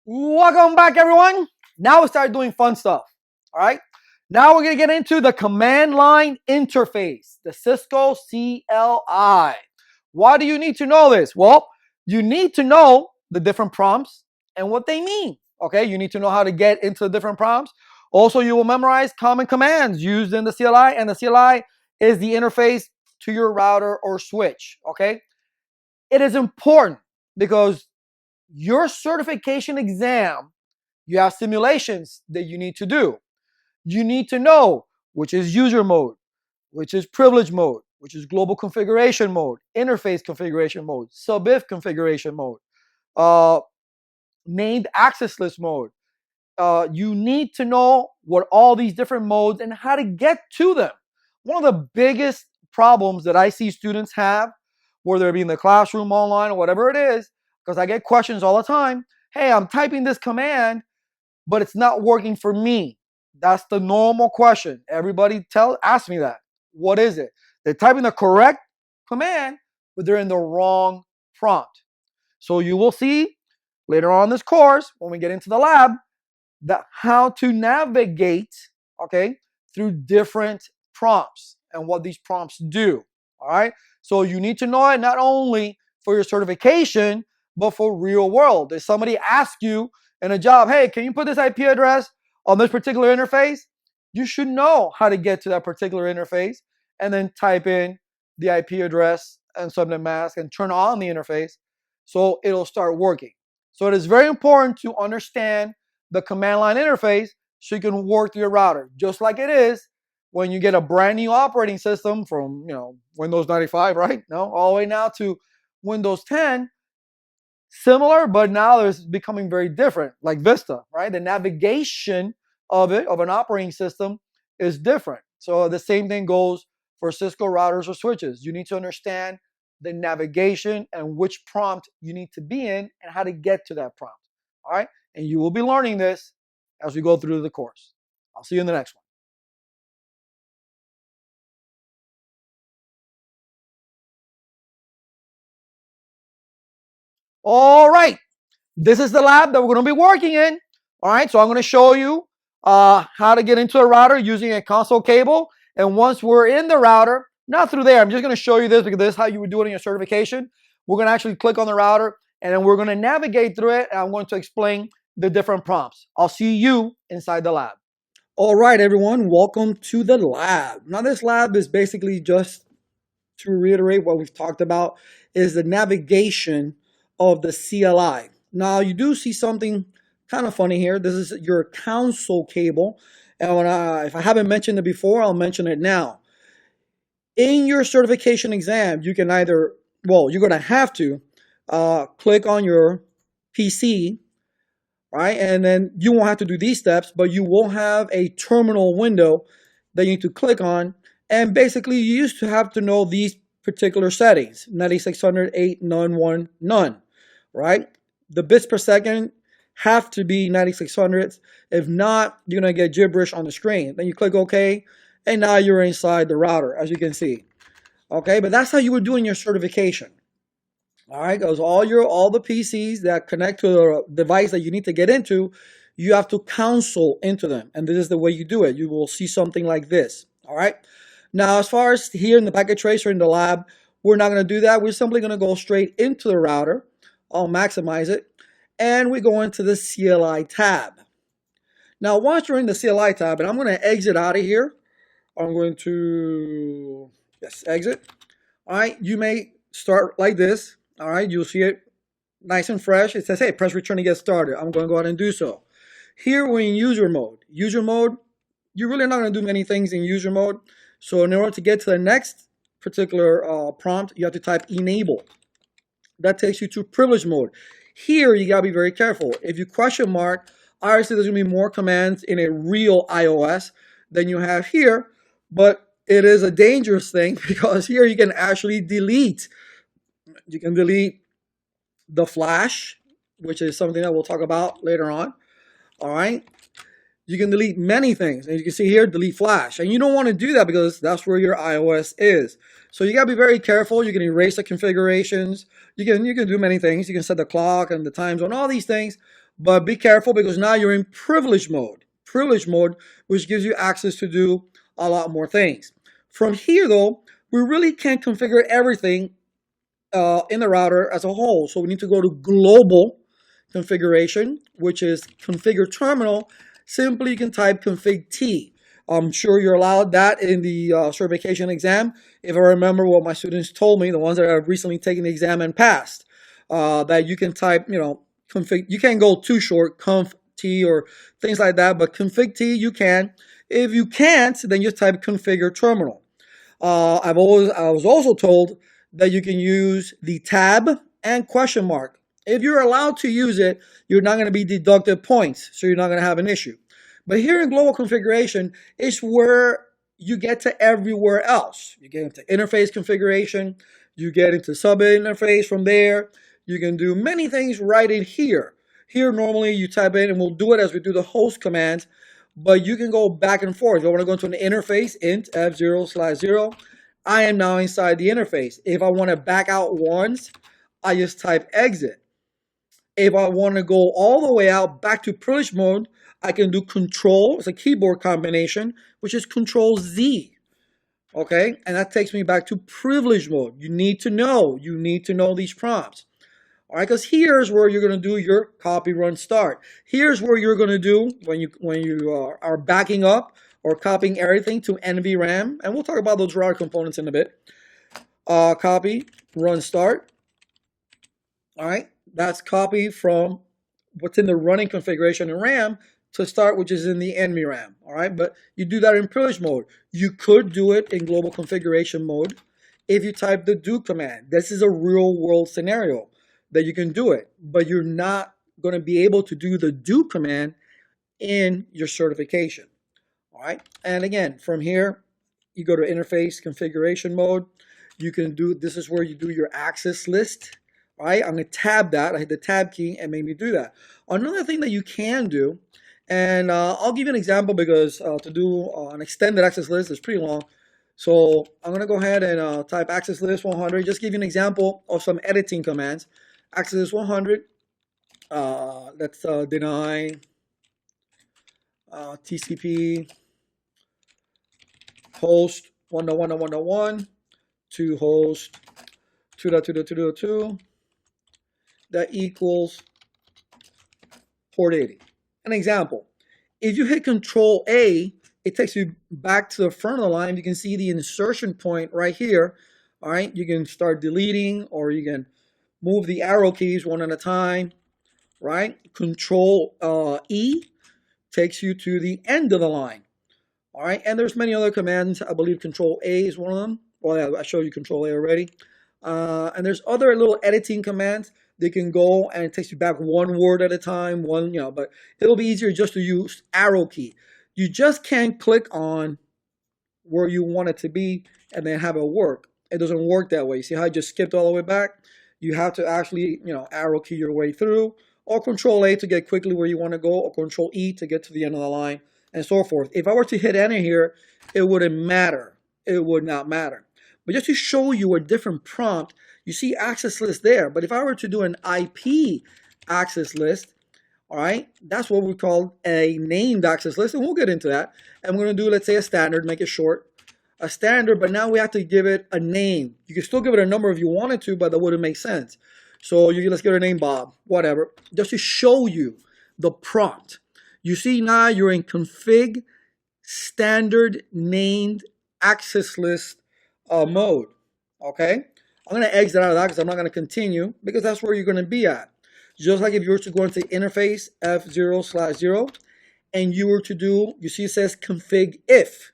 Welcome back, everyone. Now we start doing fun stuff. All right. Now we're going to get into the command line interface, the Cisco CLI. Why do you need to know this? Well, you need to know the different prompts and what they mean. Okay. You need to know how to get into the different prompts. Also, you will memorize common commands used in the CLI, and the CLI is the interface to your router or switch. Okay. It is important because your certification exam, you have simulations that you need to do. You need to know which is user mode, which is privilege mode, which is global configuration mode, interface configuration mode, sub-if configuration mode, uh, named access list mode. You need to know what all these different modes and how to get to them. One of the biggest problems that I see students have, whether it be in the classroom, online, or whatever it is, because I get questions all the time. Hey, I'm typing this command, but it's not working for me. That's the normal question. Everybody ask me that. What is it? They're typing the correct command, but they're in the wrong prompt. So you will see later on in this course, when we get into the lab, that how to navigate, okay, through different prompts and what these prompts do. All right. So you need to know it not only for your certification, but for real world. If somebody asks you in a job, hey, can you put this IP address on this particular interface? You should know how to get to that particular interface and then type in the IP address and subnet mask and turn on the interface so it'll start working. So it is very important to understand the command line interface so you can work through your router, just like it is when you get a brand new operating system from Windows 95, right? No, all the way now to Windows 10. Similar, but now it's becoming very different, like Vista, right? The navigation of an operating system, is different. So the same thing goes for Cisco routers or switches. You need to understand the navigation and which prompt you need to be in and how to get to that prompt. All right. And you will be learning this as we go through the course. I'll see you in the next one. All right. This is the lab that we're going to be working in. All right. So I'm going to show you how to get into a router using a console cable. And once we're in the router, not through there, I'm just going to show you this because this is how you would do it in your certification. We're going to actually click on the router and then we're going to navigate through it. And I'm going to explain the different prompts. I'll see you inside the lab. All right, everyone, welcome to the lab. Now, this lab is basically just to reiterate what we've talked about is the navigation of the CLI. Now, you do see something kind of funny here. This is your console cable. And if I haven't mentioned it before, I'll mention it now. In your certification exam, you can either, you're going to have to click on your PC, right? And then you won't have to do these steps, but you will have a terminal window that you need to click on. And basically, you used to have to know these particular settings, 9600, 8, none, 1, none, right? The bits per second have to be 9600. If not, you're going to get gibberish on the screen. Then you click OK, and now you're inside the router, as you can see. Okay, but that's how you would do in your certification. All right, because all the PCs that connect to the device that you need to get into, you have to console into them. And this is the way you do it. You will see something like this. All right. Now, as far as here in the packet tracer in the lab, we're not going to do that. We're simply going to go straight into the router. I'll maximize it. And we go into the CLI tab. Now, once you're in the CLI tab, and I'm going to exit out of here. I'm going to, exit. All right, you may start like this. All right, you'll see it nice and fresh. It says, hey, press return to get started. I'm going to go ahead and do so. Here we're in user mode. User mode, you're really not going to do many things in user mode. So in order to get to the next particular prompt, you have to type enable. That takes you to privilege mode. Here, you got to be very careful. If you question mark, obviously there's going to be more commands in a real iOS than you have here. But it is a dangerous thing because here you can actually delete. You can delete the flash, which is something that we'll talk about later on. All right. You can delete many things. And you can see here, delete flash. And you don't want to do that because that's where your iOS is. So you got to be very careful. You can erase the configurations. You can do many things. You can set the clock and the time zone, all these things. But be careful because now you're in privilege mode. Privilege mode, which gives you access to do a lot more things. From here, though, we really can't configure everything in the router as a whole. So we need to go to global configuration, which is configure terminal. Simply you can type config T. I'm sure you're allowed that in the certification exam. If I remember what my students told me, the ones that have recently taken the exam and passed, that you can type, config. You can't go too short, conf T or things like that, but config T you can. If you can't, then just type configure terminal. I was also told that you can use the tab and question mark. If you're allowed to use it, you're not going to be deducted points, so you're not going to have an issue. But here in global configuration is where you get to everywhere else. You get into interface configuration, you get into sub interface from there. You can do many things right in here. Here normally you type in, and we'll do it as we do the host commands, but you can go back and forth. If you want to go into an interface, int f0/0, I am now inside the interface. If I want to back out once, I just type exit. If I want to go all the way out back to privilege mode, I can do control, it's a keyboard combination, which is control Z. Okay, and that takes me back to privilege mode. You need to know these prompts. All right, because here's where you're going to do your copy, run, start. Here's where you're going to do when you are backing up or copying everything to NVRAM, and we'll talk about those router components in a bit. Copy, run, start. All right, that's copy from what's in the running configuration in RAM to start, which is in the NVRAM. All right, but you do that in privilege mode. You could do it in global configuration mode if you type the do command. This is a real world scenario that you can do it, but you're not going to be able to do the do command in your certification. All right, and again, from here, you go to interface configuration mode. You can do, this is where you do your access list. All right, I'm going to tab that. I hit the tab key and made me do that. Another thing that you can do, and I'll give you an example because to do an extended access list is pretty long. So I'm going to go ahead and type access list 100. Just give you an example of some editing commands. Access list 100. Let's deny TCP host 1.1.1.1 to host 2.2.2.2 that equals port 80. An example, if you hit Control A, it takes you back to the front of the line. You can see the insertion point right here. All right, you can start deleting, or you can move the arrow keys one at a time. Right, Control E takes you to the end of the line. All right, and there's many other commands. I believe Control A is one of them. Well, yeah, I showed you Control A already. And there's other little editing commands. They can go and it takes you back one word at a time, but it'll be easier just to use arrow key. You just can't click on where you want it to be and then have it work. It doesn't work that way. See how I just skipped all the way back? You have to actually, arrow key your way through, or Control A to get quickly where you want to go, or Control E to get to the end of the line, and so forth. If I were to hit enter here, it wouldn't matter. It would not matter. But just to show you a different prompt, you see access list there. But if I were to do an IP access list, all right, that's what we call a named access list, and we'll get into that. And we're going to do, let's say, a standard, make it short. A standard, but now we have to give it a name. You can still give it a number if you wanted to, but that wouldn't make sense. So let's give it a name, Bob, whatever, just to show you the prompt. You see now you're in config standard named access list mode. Okay, I'm going to exit out of that because I'm not going to continue, because that's where you're going to be at. Just like if you were to go into interface F0/0 and you were to do, you see it says config if.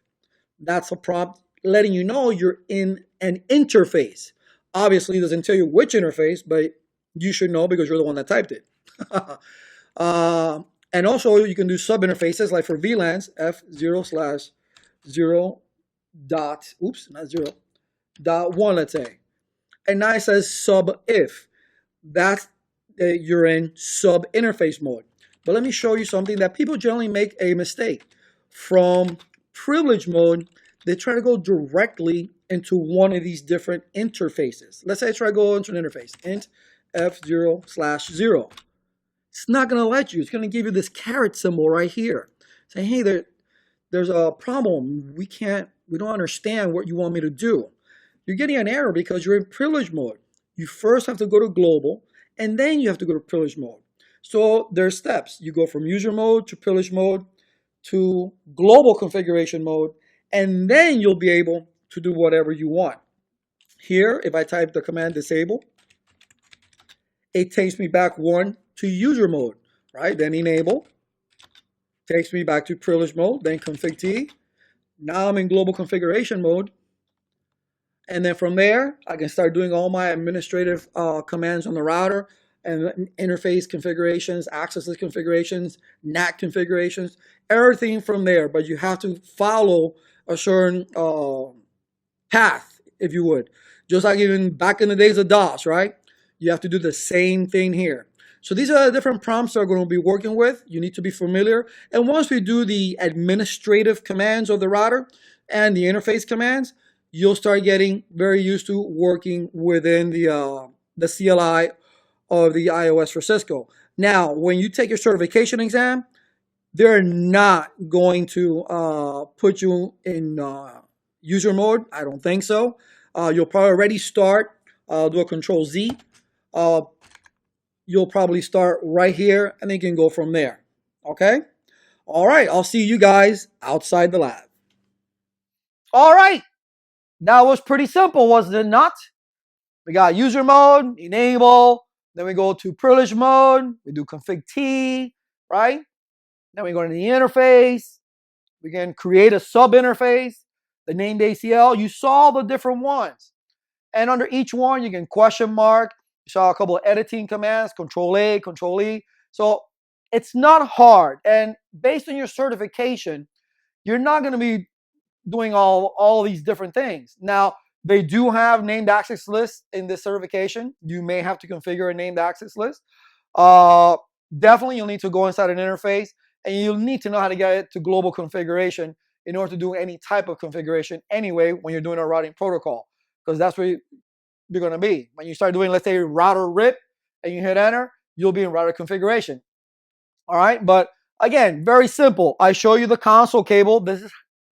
That's a prompt letting you know you're in an interface. Obviously, it doesn't tell you which interface, but you should know because you're the one that typed it. And also, you can do sub-interfaces, like for VLANs, F0/0 dot, oops, not 0, dot 1, let's say. And now it says sub-if. That's you're in sub-interface mode. But let me show you something that people generally make a mistake. From privilege mode, they try to go directly into one of these different interfaces. Let's say I try to go into an interface, int F0/0. It's not going to let you. It's going to give you this caret symbol right here. Saying, hey, there's a problem. We don't understand what you want me to do. You're getting an error because you're in privilege mode. You first have to go to global, and then you have to go to privilege mode. So there's steps. You go from user mode to privilege mode to global configuration mode, and then you'll be able to do whatever you want. Here, if I type the command disable, it takes me back one to user mode, right? Then enable, takes me back to privilege mode, then config T. Now I'm in global configuration mode. And then from there, I can start doing all my administrative commands on the router and interface configurations, access list configurations, NAC configurations, everything from there. But you have to follow a certain path, if you would. Just like even back in the days of DOS, right? You have to do the same thing here. So these are the different prompts that we're going to be working with. You need to be familiar. And once we do the administrative commands of the router and the interface commands, you'll start getting very used to working within the CLI of the iOS for Cisco. Now, when you take your certification exam, they're not going to put you in user mode. I don't think so. You'll probably already start, do a control Z. You'll probably start right here, and then you can go from there. Okay? All right, I'll see you guys outside the lab. All right. That was pretty simple, wasn't it not? We got user mode, enable, then we go to privilege mode, we do config T, right? Then we go to the interface, we can create a sub interface, the named ACL. You saw the different ones. And under each one, you can question mark. You saw a couple of editing commands, control A, control E. So it's not hard. And based on your certification, you're not going to be doing all these different things. Now, they do have named access lists in this certification. You may have to configure a named access list. Definitely, you'll need to go inside an interface, and you'll need to know how to get it to global configuration in order to do any type of configuration anyway when you're doing a routing protocol, because that's where you're going to be. When you start doing, let's say, router RIP, and you hit enter, you'll be in router configuration. All right, but again, very simple. I show you the console cable. This is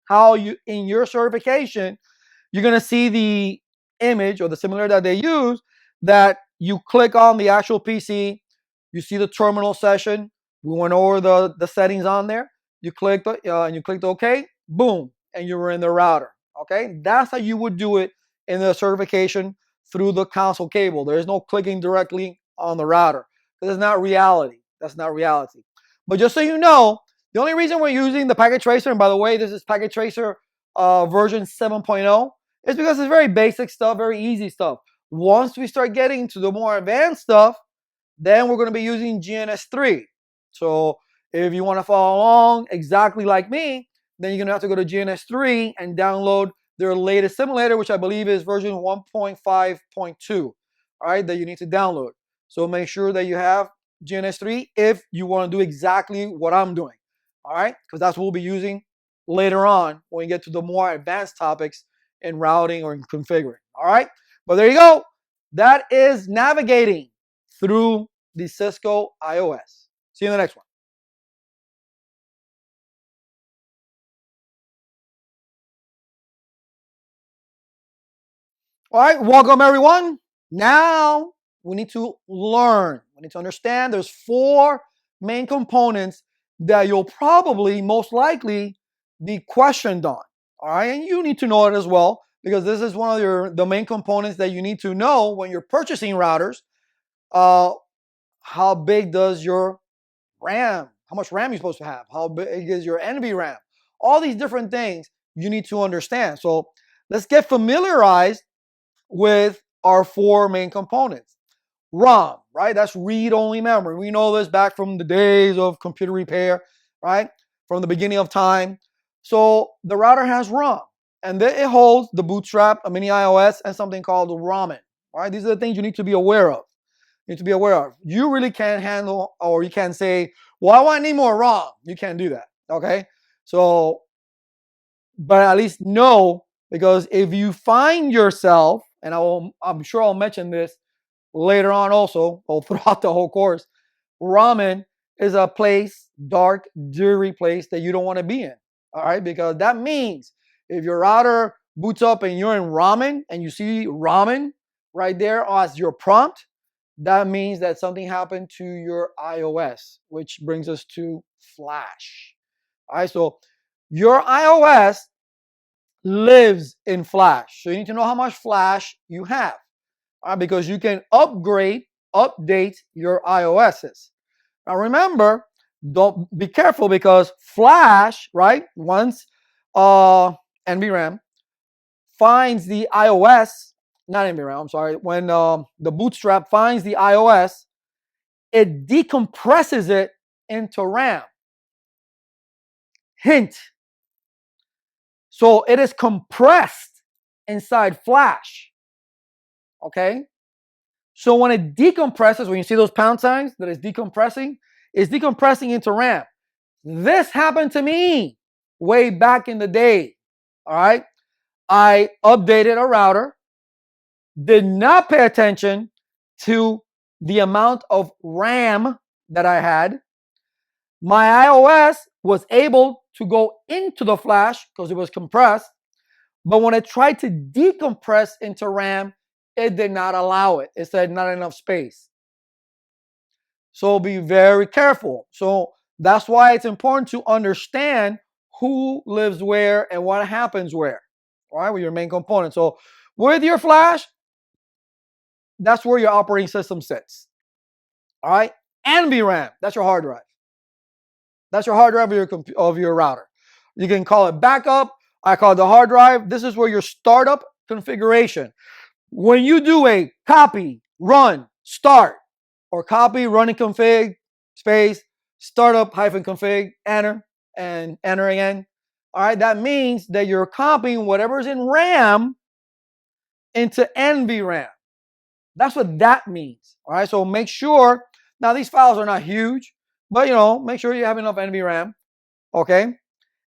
how you, in your certification, you're going to see the image or the simulator that they use, that you click on the actual PC, you see the terminal session. We went over the settings on there. You click and you clicked OK, boom, and you were in the router. Okay, that's how you would do it in the certification through the console cable. There is no clicking directly on the router. This is not reality. That's not reality. But just so you know, the only reason we're using the packet tracer, and by the way, this is packet tracer version 7.0, is because it's very basic stuff, very easy stuff. Once we start getting to the more advanced stuff, then we're going to be using GNS3. So if you want to follow along exactly like me, then you're going to have to go to GNS3 and download their latest simulator, which I believe is version 1.5.2, all right, that you need to download. So make sure that you have GNS3 if you want to do exactly what I'm doing, all right, because that's what we'll be using later on when we get to the more advanced topics in routing or in configuring, all right? But there you go. That is navigating through the Cisco iOS. See you in the next one. All right, welcome everyone. Now we need to learn. We need to understand there's 4 main components that you'll probably most likely be questioned on. All right, and you need to know it as well, because this is one of the main components that you need to know when you're purchasing routers. How big does your RAM, how much RAM you're supposed to have? How big is your NVRAM? All these different things you need to understand. So let's get familiarized with our 4 main components. ROM, right? That's read-only memory. We know this back from the days of computer repair, right? From the beginning of time. So the router has ROM, and it holds the bootstrap, a mini iOS, and something called ROMN. All right, these are the things you need to be aware of. You need to be aware of. You really can't handle, or you can't say, well, I need more ROM. You can't do that, okay? So, but at least know, because if you find yourself, and I'm sure I'll mention this later on also, or throughout the whole course, ramen is a place, dark, dirty place that you don't want to be in. All right, because that means if your router boots up and you're in ramen and you see ramen right there as your prompt, that means that something happened to your iOS, which brings us to Flash. All right, so your iOS lives in Flash. So you need to know how much Flash you have, all right, because you can update your iOSs. Now remember, don't be careful because Flash, right? Once NVRAM finds the iOS, not NVRAM, I'm sorry, when the bootstrap finds the iOS, it decompresses it into RAM. Hint. So it is compressed inside Flash. Okay? So when it decompresses, when you see those pound signs that it's decompressing into RAM. This happened to me way back in the day. All right. I updated a router, did not pay attention to the amount of RAM that I had. My iOS was able to go into the flash because it was compressed. But when I tried to decompress into RAM, it did not allow it. It said not enough space. So be very careful. So that's why it's important to understand who lives where and what happens where, all right, with your main component. So with your flash, that's where your operating system sits, all right? NVRAM, that's your hard drive. That's your hard drive of your router. You can call it backup. I call it the hard drive. This is where your startup configuration. When you do a copy, run, start, or copy, running config, space, startup -config, enter, and enter again. All right, that means that you're copying whatever's in RAM into NVRAM. That's what that means. All right, so make sure, now these files are not huge, but make sure you have enough NVRAM. Okay,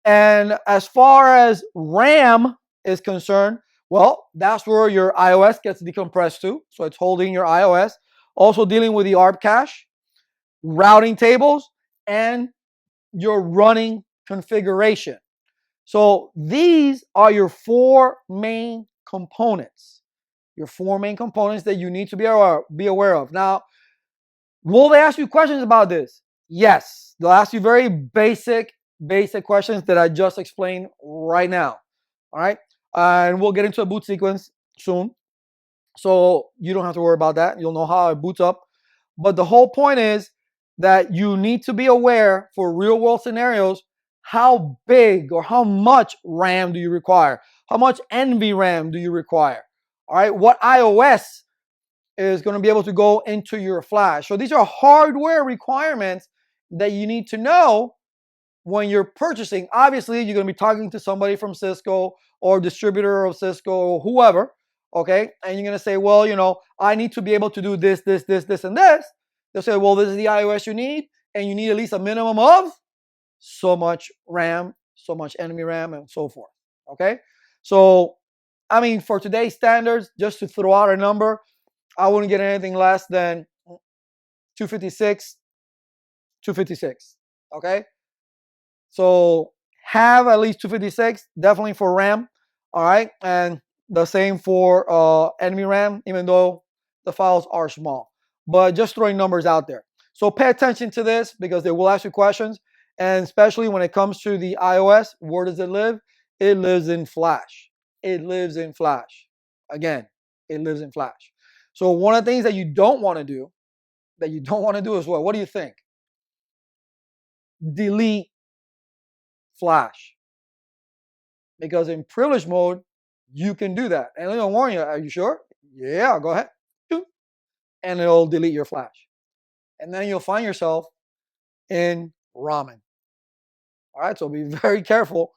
and as far as RAM is concerned, well, that's where your iOS gets decompressed to. So it's holding your iOS. Also dealing with the ARP cache, routing tables, and your running configuration. So these are your four main components. Your four main components that you need to be aware of. Now, will they ask you questions about this? Yes. They'll ask you very basic questions that I just explained right now. All right. And we'll get into a boot sequence soon. So you don't have to worry about that. You'll know how it boots up. But the whole point is that you need to be aware for real world scenarios, how big or how much RAM do you require? How much NVRAM do you require? All right. What iOS is going to be able to go into your flash? So these are hardware requirements that you need to know when you're purchasing. Obviously, you're going to be talking to somebody from Cisco or distributor of Cisco or whoever, okay? And you're going to say, well, I need to be able to do this, this, this, this, and this. They'll say, well, this is the iOS you need, and you need at least a minimum of so much RAM, so much NVRAM, and so forth, okay? So, I mean, for today's standards, just to throw out a number, I wouldn't get anything less than 256, okay? So have at least 256, definitely for RAM, all right? And the same for NVRAM, even though the files are small. But just throwing numbers out there. So pay attention to this because they will ask you questions. And especially when it comes to the iOS, where does it live? It lives in Flash. It lives in Flash. Again, it lives in Flash. So one of the things that you don't want to do, as well, what do you think? Delete Flash. Because in privilege mode, you can do that. And it'll warn you, are you sure? Yeah, go ahead. And it'll delete your flash. And then you'll find yourself in ramen. All right, so be very careful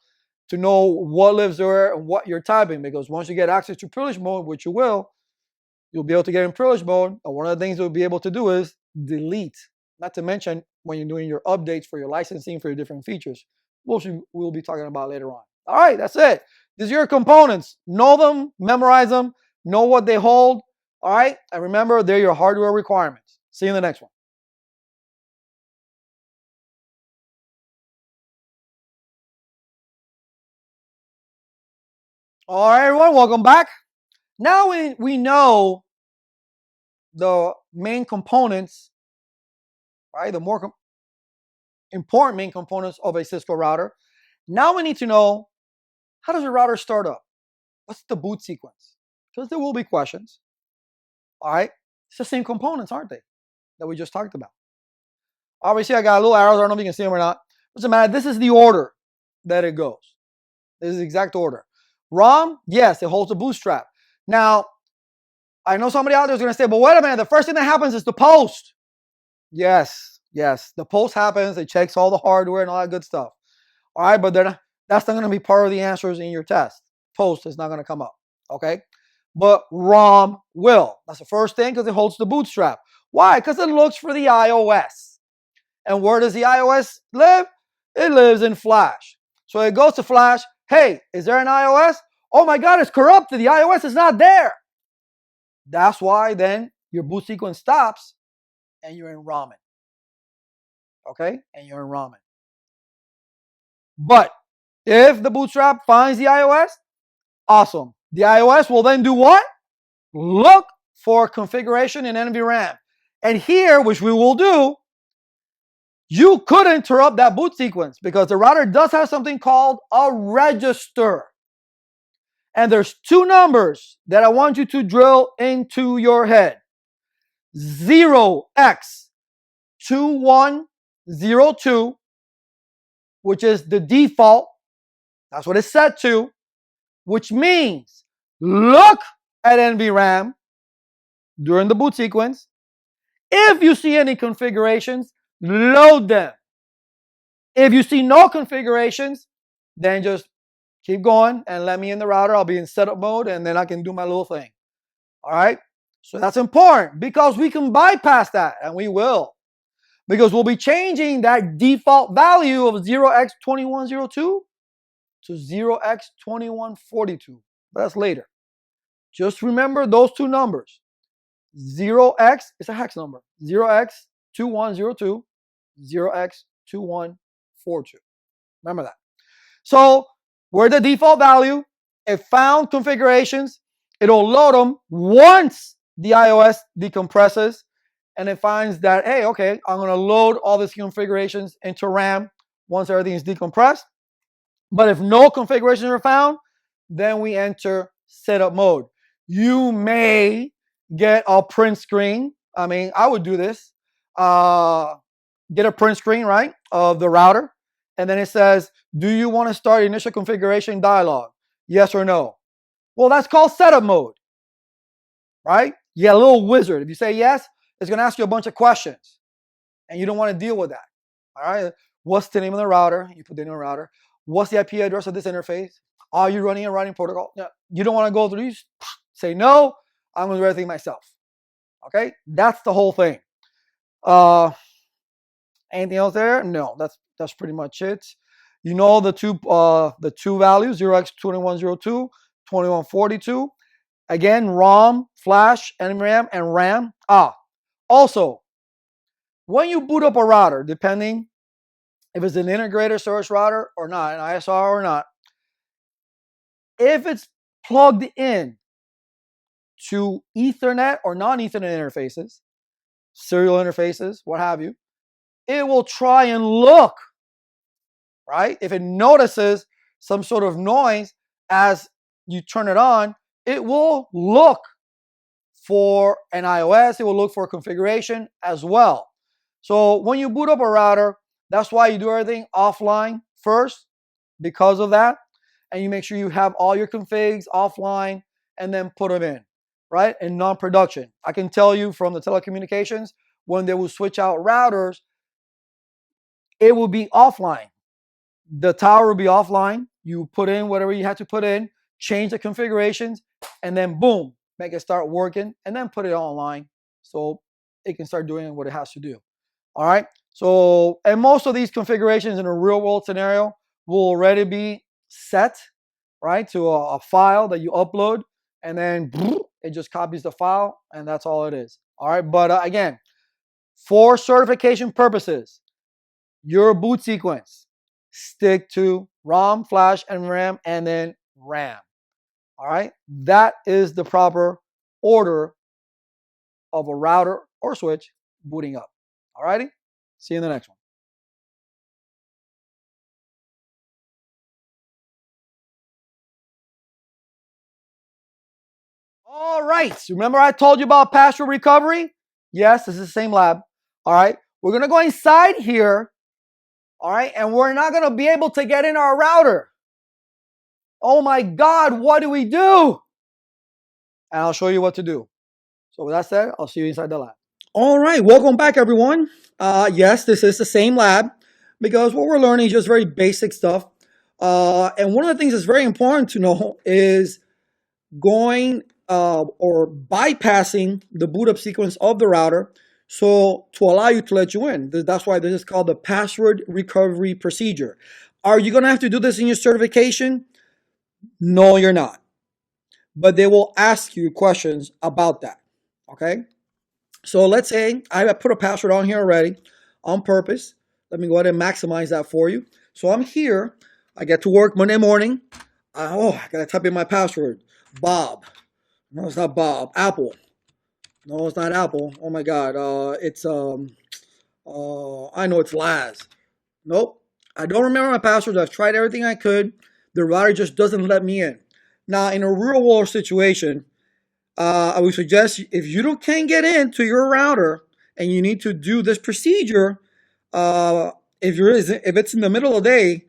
to know what lives there and what you're typing, because once you get access to privilege mode, which you will, you'll be able to get in privilege mode. And one of the things you'll be able to do is delete. Not to mention when you're doing your updates for your licensing for your different features, which we'll be talking about later on. All right, that's it. These are your components. Know them, memorize them, know what they hold. All right, and remember, they're your hardware requirements. See you in the next one. All right, everyone, welcome back. Now we know the main components, right? The more important main components of a Cisco router. Now we need to know, how does a router start up? What's the boot sequence? Because there will be questions. All right, it's the same components, aren't they? That we just talked about. Obviously, I got little arrows. I don't know if you can see them or not. Doesn't matter. This is the order that it goes. This is the exact order. ROM, yes, it holds a bootstrap. Now, I know somebody out there is going to say, but wait a minute, the first thing that happens is the post. Yes, the post happens. It checks all the hardware and all that good stuff. All right, but that's not going to be part of the answers in your test. Post is not going to come up, okay? But ROM will. That's the first thing because it holds the bootstrap. Why? Because it looks for the iOS. And where does the iOS live? It lives in Flash. So it goes to Flash. Hey, is there an iOS? Oh my God, it's corrupted. The iOS is not there. That's why then your boot sequence stops and you're in ramen. Okay? And you're in ramen. But if the bootstrap finds the iOS, awesome. The iOS will then do what? Look for configuration in NVRAM. And here, which we will do, you could interrupt that boot sequence because the router does have something called a register. And there's two numbers that I want you to drill into your head. 0x2102, which is the default. That's what it's set to, which means look at NVRAM during the boot sequence. If you see any configurations, load them. If you see no configurations, then just keep going and let me in the router. I'll be in setup mode and then I can do my little thing. All right? So that's important because we can bypass that, and we will. Because we'll be changing that default value of 0x2102 to 0x2142. But that's later. Just remember those two numbers. 0x is a hex number. 0x2102, 0x2142. Remember that. So we're the default value. It found configurations. It'll load them once the iOS decompresses, and it finds that, hey, okay, I'm going to load all these configurations into RAM once everything is decompressed. But if no configurations are found, then we enter setup mode. You may get a print screen. I mean, I would do this. Get a print screen, right, of the router. And then it says, do you want to start initial configuration dialog? Yes or no? Well, that's called setup mode, right? You get a little wizard. If you say yes, it's going to ask you a bunch of questions. And you don't want to deal with that. All right? What's the name of the router? You put the name of the router. What's the IP address of this interface? Are you running a routing protocol? No, you don't want to go through these. Say no. I'm going to do everything myself. Okay? That's the whole thing. Anything else there? No, that's pretty much it. You know the two values, 0x2102, 2142. Again, ROM, Flash, NVRAM, and RAM. Also, when you boot up a router, depending if it's an integrated service router or not, an ISR or not, if it's plugged in to Ethernet or non-Ethernet interfaces, serial interfaces, what have you, it will try and look, right? If it notices some sort of noise as you turn it on, it will look for an iOS. It will look for a configuration as well. So when you boot up a router, that's why you do everything offline first because of that. And you make sure you have all your configs offline and then put them in, right? In non-production. I can tell you from the telecommunications, when they will switch out routers, it will be offline. The tower will be offline. You put in whatever you had to put in, change the configurations, and then boom, make it start working, and then put it online so it can start doing what it has to do. All right. So, and most of these configurations in a real world scenario will already be set, right, to a file that you upload, and then it just copies the file, and that's all it is. All right. But again, for certification purposes, your boot sequence, stick to ROM, Flash, and RAM, and then RAM. All right. That is the proper order of a router or switch booting up. All righty. See you in the next one. All right. Remember I told you about password recovery? Yes, this is the same lab. All right. We're going to go inside here. All right. And we're not going to be able to get in our router. Oh my God, what do we do? And I'll show you what to do. So with that said, I'll see you inside the lab. All right. Welcome back, everyone. Yes, this is the same lab because what we're learning is just very basic stuff. And one of the things that's very important to know is going or bypassing the boot up sequence of the router so to allow you to let you in. That's why this is called the password recovery procedure. Are you going to have to do this in your certification? No, you're not. But they will ask you questions about that. Okay? So let's say I put a password on here already on purpose. Let me go ahead and maximize that for you. So I'm here. I get to work Monday morning. I got to type in my password. Bob. No, it's not Bob. Apple. No, it's not Apple. Oh my God. I know it's Laz. Nope. I don't remember my passwords. I've tried everything I could. The router just doesn't let me in. Now, in a real world situation, I would suggest if you can't get into your router and you need to do this procedure, if it's in the middle of the day,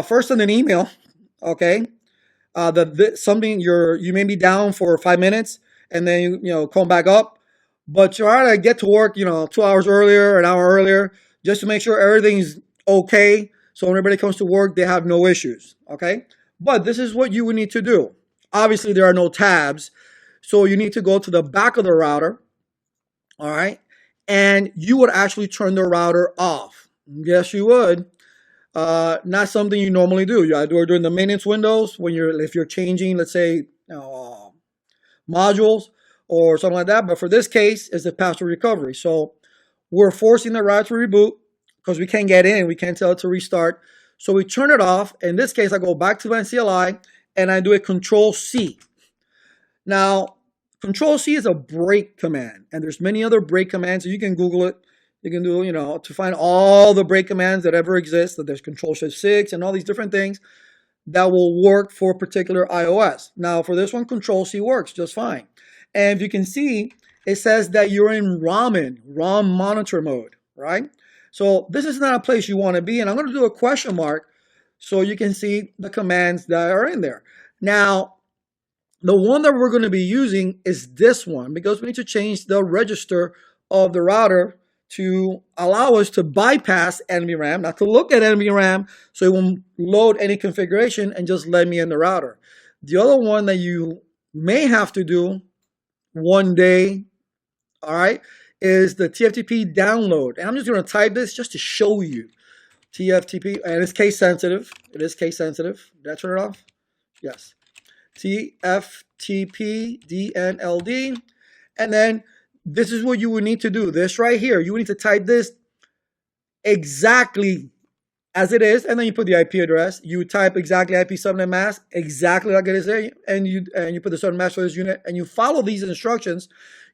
first send an email, okay? Something you may be down for 5 minutes and then you come back up, but try to get to work 2 hours earlier, an hour earlier, just to make sure everything's okay. So when everybody comes to work, they have no issues, okay? But this is what you would need to do. Obviously, there are no tabs. So you need to go to the back of the router, all right? And you would actually turn the router off. Yes, you would. Not something you normally do. You do it during the maintenance windows if you're changing, let's say, modules or something like that. But for this case, it's the password recovery. So we're forcing the router to reboot because we can't get in. We can't tell it to restart. So we turn it off. In this case, I go back to my CLI and I do a Control-C. Now, Control-C is a break command, and there's many other break commands. So you can Google it. You can do, to find all the break commands that ever exist. That there's Control-Shift-6 and all these different things that will work for particular iOS. Now, for this one, Control-C works just fine. And if you can see, it says that you're in ROM monitor mode, right? So this is not a place you want to be. And I'm going to do a question mark so you can see the commands that are in there. Now, the one that we're going to be using is this one because we need to change the register of the router to allow us to bypass NVRAM, not to look at NVRAM, so it won't load any configuration and just let me in the router. The other one that you may have to do one day, all right, is the TFTP download. And I'm just going to type this just to show you. TFTP, and it's case sensitive. It is case sensitive. Did I turn it off? Yes. TFTP DNLD. And then this is what you would need to do. This right here. You would need to type this exactly as it is, and then you put the IP address. You type exactly IP subnet mask, exactly like it is there, and you put the subnet mask for this unit, and you follow these instructions.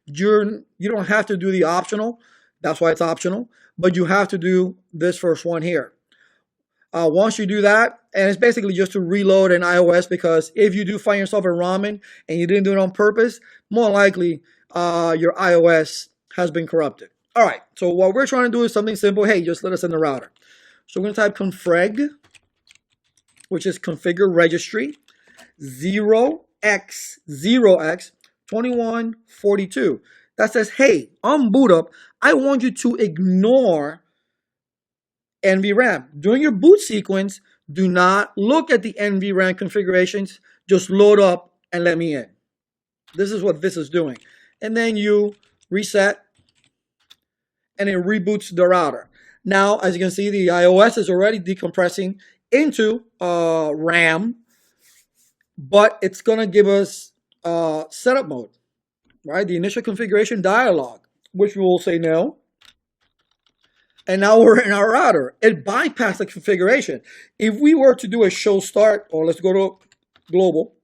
You don't have to do the optional. That's why it's optional. But you have to do this first one here. Once you do that, and it's basically just to reload an iOS, because if you do find yourself in ramen and you didn't do it on purpose, more likely your iOS has been corrupted. All right, so what we're trying to do is something simple. Hey, just let us in the router. So we're going to type config, which is configure registry 0x0x2142. That says, hey, on boot up, I want you to ignore NVRAM. During your boot sequence, do not look at the NVRAM configurations. Just load up and let me in. This is what this is doing. And then you reset, and it reboots the router. Now, as you can see, the iOS is already decompressing into RAM, but it's going to give us setup mode, right? The initial configuration dialog, which we will say no. And now we're in our router. It bypassed the configuration. If we were to do a show start, or let's go to global,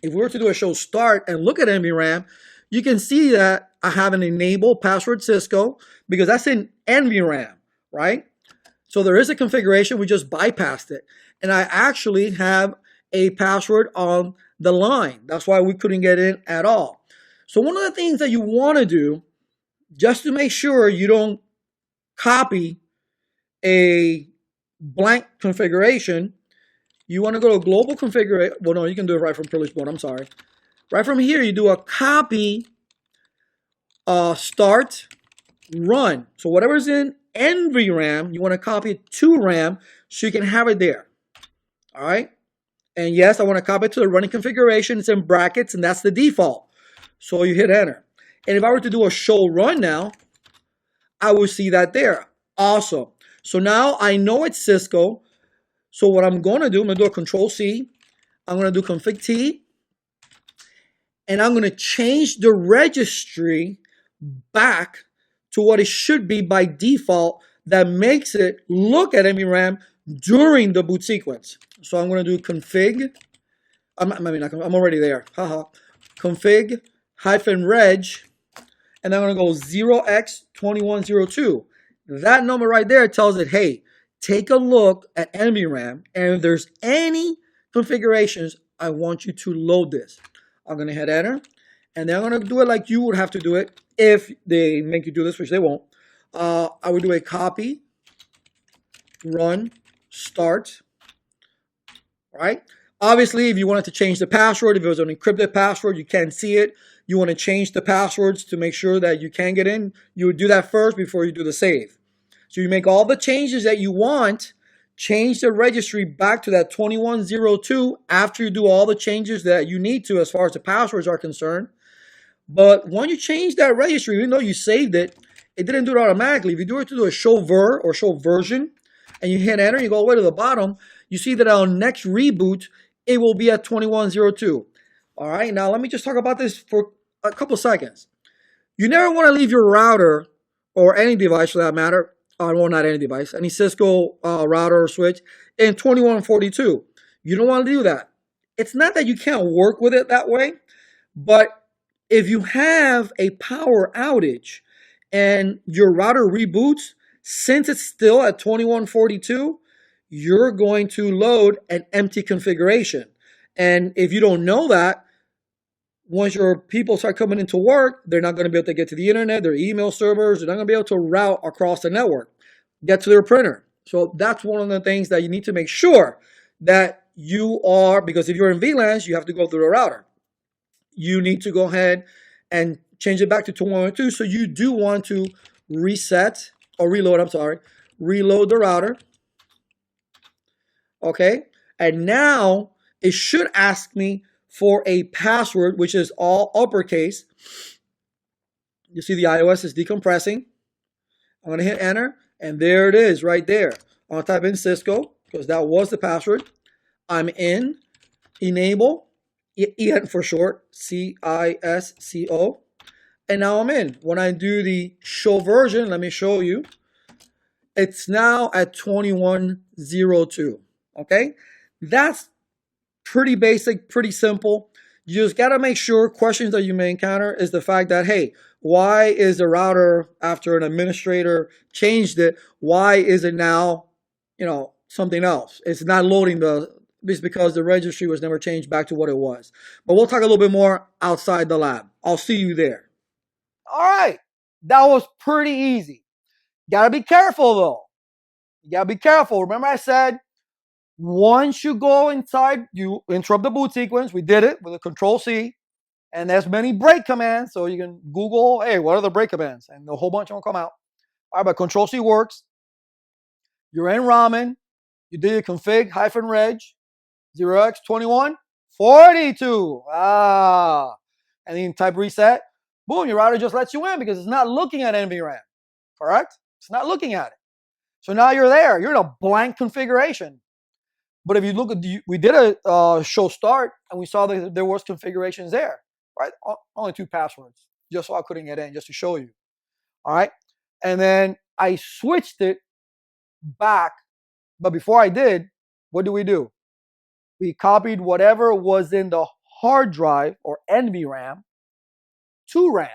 if we were to do a show start and look at NVRAM, you can see that I have an enable password Cisco because that's in NVRAM, right? So there is a configuration, we just bypassed it. And I actually have a password on the line. That's why we couldn't get in at all. So one of the things that you want to do, just to make sure you don't copy a blank configuration, you want to go to global configuration. Well, no, you can do it right from privilege mode. I'm sorry. Right from here, you do a copy, start, run. So whatever's in NVRAM, you want to copy it to RAM so you can have it there. All right. And yes, I want to copy it to the running configuration. It's in brackets, and that's the default. So you hit enter. And if I were to do a show run now, I will see that there. Awesome. So now I know it's Cisco. So what I'm going to do, I'm going to do a Control C. I'm going to do config T. And I'm going to change the registry back to what it should be by default that makes it look at NVRAM during the boot sequence. So I'm going to do config. I'm already there. Haha. Config -reg. And I'm going to go 0x2102. That number right there tells it, hey, take a look at NVRAM. And if there's any configurations, I want you to load this. I'm going to hit enter. And then I'm going to do it like you would have to do it if they make you do this, which they won't. I would do a copy, run, start. Right? Obviously, if you wanted to change the password, if it was an encrypted password, you can't see it. You want to change the passwords to make sure that you can get in. You would do that first before you do the save. So you make all the changes that you want, change the registry back to that 2102 after you do all the changes that you need to as far as the passwords are concerned. But when you change that registry, even though you saved it, it didn't do it automatically. If you do it to do a show ver or show version, and you hit enter, you go all the way to the bottom, you see that on next reboot, it will be at 2102. All right, now let me just talk about this for a couple seconds. You never want to leave your router or any device for that matter, well, not any device, any Cisco router or switch in 2142. You don't want to do that. It's not that you can't work with it that way, but if you have a power outage and your router reboots, since it's still at 2142, you're going to load an empty configuration. And if you don't know that, once your people start coming into work, they're not going to be able to get to the internet, their email servers, they're not going to be able to route across the network, get to their printer. So that's one of the things that you need to make sure that you are, because if you're in VLANs, you have to go through the router. You need to go ahead and change it back to 2102. So you do want to reset or reload, reload the router. Okay. And now it should ask me for a password, which is all uppercase. You see the iOS is decompressing. I'm going to hit enter, and there it is right there. I'm going to type in Cisco because that was the password. I'm in, enable, EN for short, CISCO. And now I'm in. When I do the show version, let me show you. It's now at 2102. Okay? That's pretty basic, pretty simple. You just got to make sure questions that you may encounter is the fact that, hey, why is the router, after an administrator changed it, why is it now, something else? It's not loading it's because the registry was never changed back to what it was. But we'll talk a little bit more outside the lab. I'll see you there. All right. That was pretty easy. Got to be careful, though. You got to be careful. Remember I said, once you go inside, you interrupt the boot sequence. We did it with a Control C. And there's many break commands. So you can Google, hey, what are the break commands? And a whole bunch will come out. All right, but Control C works. You're in ramen. You did your config -reg 0x2142. And then you type reset. Boom, your router just lets you in because it's not looking at NVRAM. Correct? It's not looking at it. So now you're there. You're in a blank configuration. But if you look at we did a show start and we saw that there was configurations there, right? Only 2 passwords, just so I couldn't get in, just to show you. All right. And then I switched it back. But before I did, what do? We copied whatever was in the hard drive or NVRAM to RAM.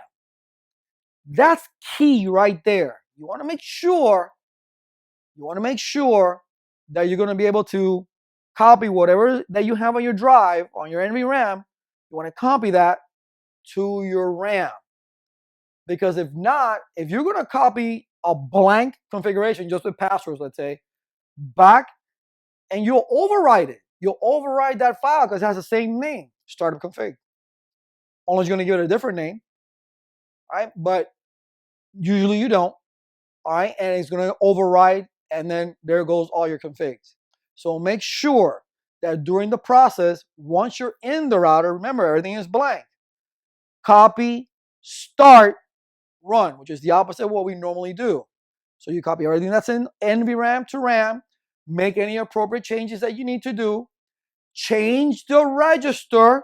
That's key right there. You want to make sure that you're going to be able to copy whatever that you have on your drive, on your NVRAM. You want to copy that to your RAM. Because if not, if you're going to copy a blank configuration just with passwords, let's say, back, and you'll override it. You'll override that file because it has the same name, startup config. Unless you're going to give it a different name, right? But usually you don't, all right? And it's going to override, and then there goes all your configs. So make sure that during the process, once you're in the router, remember everything is blank. Copy, start, run, which is the opposite of what we normally do. So you copy everything that's in NVRAM to RAM, make any appropriate changes that you need to do, change the register,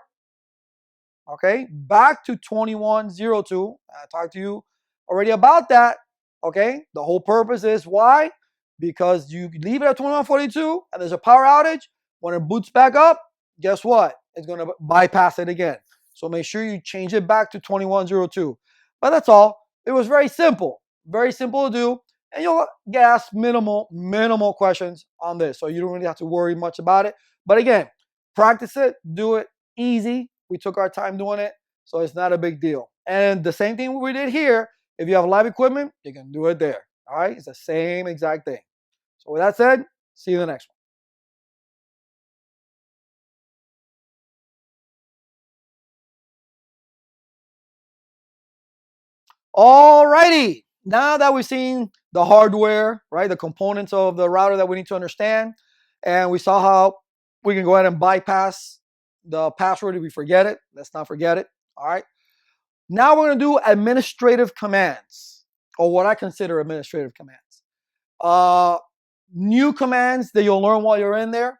okay, back to 2102. I talked to you already about that, okay? The whole purpose is why? Because you leave it at 2142 and there's a power outage. When it boots back up, guess what? It's going to bypass it again. So make sure you change it back to 2102. But that's all. It was very simple to do. And you'll get asked minimal questions on this. So you don't really have to worry much about it. But again, practice it, do it easy. We took our time doing it, so it's not a big deal. And the same thing we did here, if you have live equipment, you can do it there. All right, it's the same exact thing. So with that said, see you in the next one. All righty. Now that we've seen the hardware, right, the components of the router that we need to understand, and we saw how we can go ahead and bypass the password if we forget it. Let's not forget it. All right. Now we're going to do administrative commands, or what I consider administrative commands. New commands that you'll learn while you're in there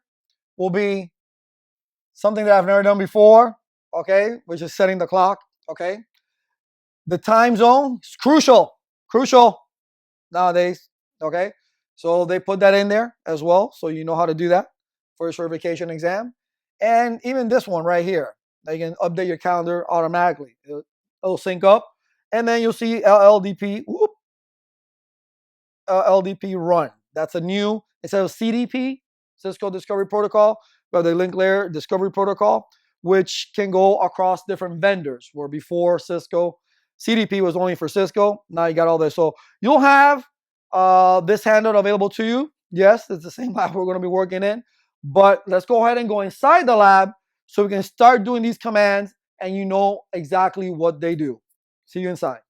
will be something that I've never done before, okay, which is setting the clock, okay. The time zone is crucial nowadays, okay. So they put that in there as well, so you know how to do that for your certification exam. And even this one right here, that you can update your calendar automatically. It'll sync up, and then you'll see LLDP run. That's a new, instead of CDP, Cisco Discovery Protocol, we have the link layer Discovery Protocol, which can go across different vendors, where before Cisco, CDP was only for Cisco. Now you got all this. So you'll have this handout available to you. Yes, it's the same lab we're going to be working in, but let's go ahead and go inside the lab so we can start doing these commands and you know exactly what they do. See you inside.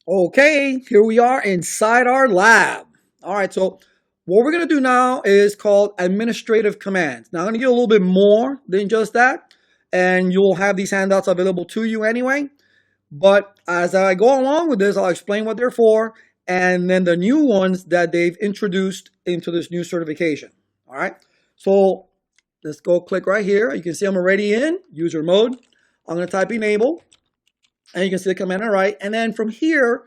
Okay, here we are inside our lab. All right, so what we're going to do now is called administrative commands. Now I'm going to get a little bit more than just that, and you'll have these handouts available to you anyway. But as I go along with this, I'll explain what they're for, and then the new ones that they've introduced into this new certification. All right, so let's go click right here. You can see I'm already in user mode. I'm going to type enable, and you can see the command on the right. And then from here,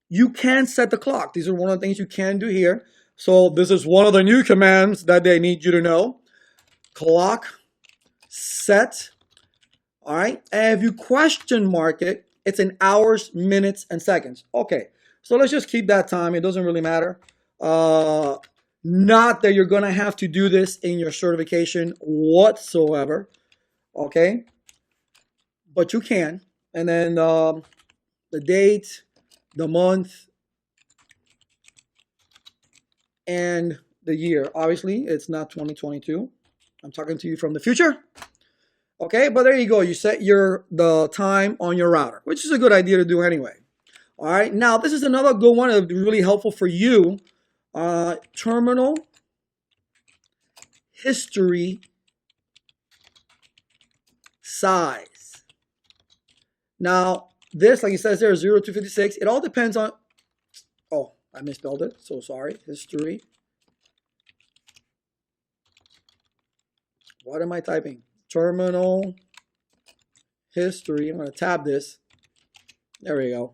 you can set the clock. These are one of the things you can do here. So this is one of the new commands that they need you to know. Clock set. All right, and if you question mark it, it's in hours, minutes, and seconds. Okay, so let's just keep that time. It doesn't really matter. Not that you're going to have to do this in your certification whatsoever. Okay, but you can. And then the date, the month, and the year. Obviously, it's not 2022. I'm talking to you from the future. Okay, but there you go. You set the time on your router, which is a good idea to do anyway. All right, now this is another good one that would be really helpful for you. Terminal history size. Now, this, like it says there, 0 to 56. It all depends on, oh, I misspelled it, so sorry. History. What am I typing? Terminal history. I'm going to tab this. There we go.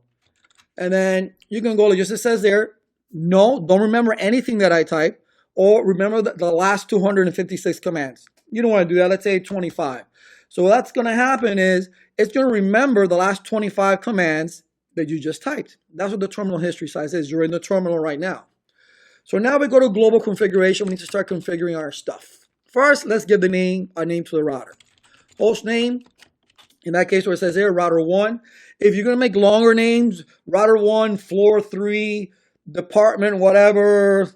And then you can go, like just it says there, no, don't remember anything that I type, or remember the last 256 commands. You don't want to do that. Let's say 25. So what's going to happen is it's going to remember the last 25 commands that you just typed. That's what the terminal history size is. You're in the terminal right now. So now we go to global configuration. We need to start configuring our stuff. First, let's give a name to the router. Host name, in that case where it says here, router 1. If you're going to make longer names, router 1, floor 3, department, whatever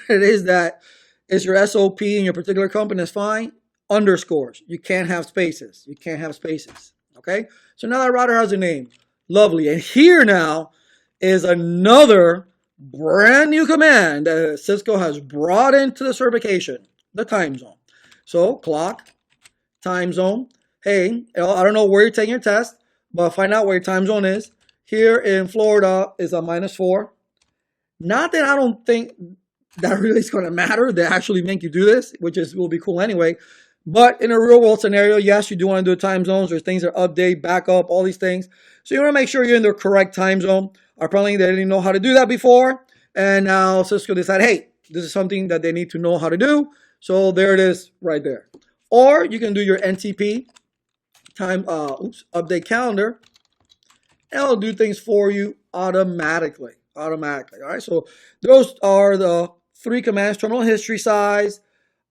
it is that is your SOP in your particular company, is fine. Underscores. You can't have spaces. You can't have spaces. Okay? So now that router has a name. Lovely. And here now is another brand new command that Cisco has brought into the certification, the time zone. So clock, time zone. Hey, I don't know where you're taking your test, but find out where your time zone is. Here in Florida is a -4. Not that I don't think that really is going to matter. They actually make you do this, which will be cool anyway. But in a real world scenario, yes, you do want to do time zones. There's things that update, backup, all these things. So you want to make sure you're in the correct time zone. Apparently, they didn't know how to do that before. And now Cisco decided, hey, this is something that they need to know how to do. So there it is right there. Or you can do your NTP, update calendar. And it'll do things for you automatically. All right, so those are the 3 commands: terminal history size,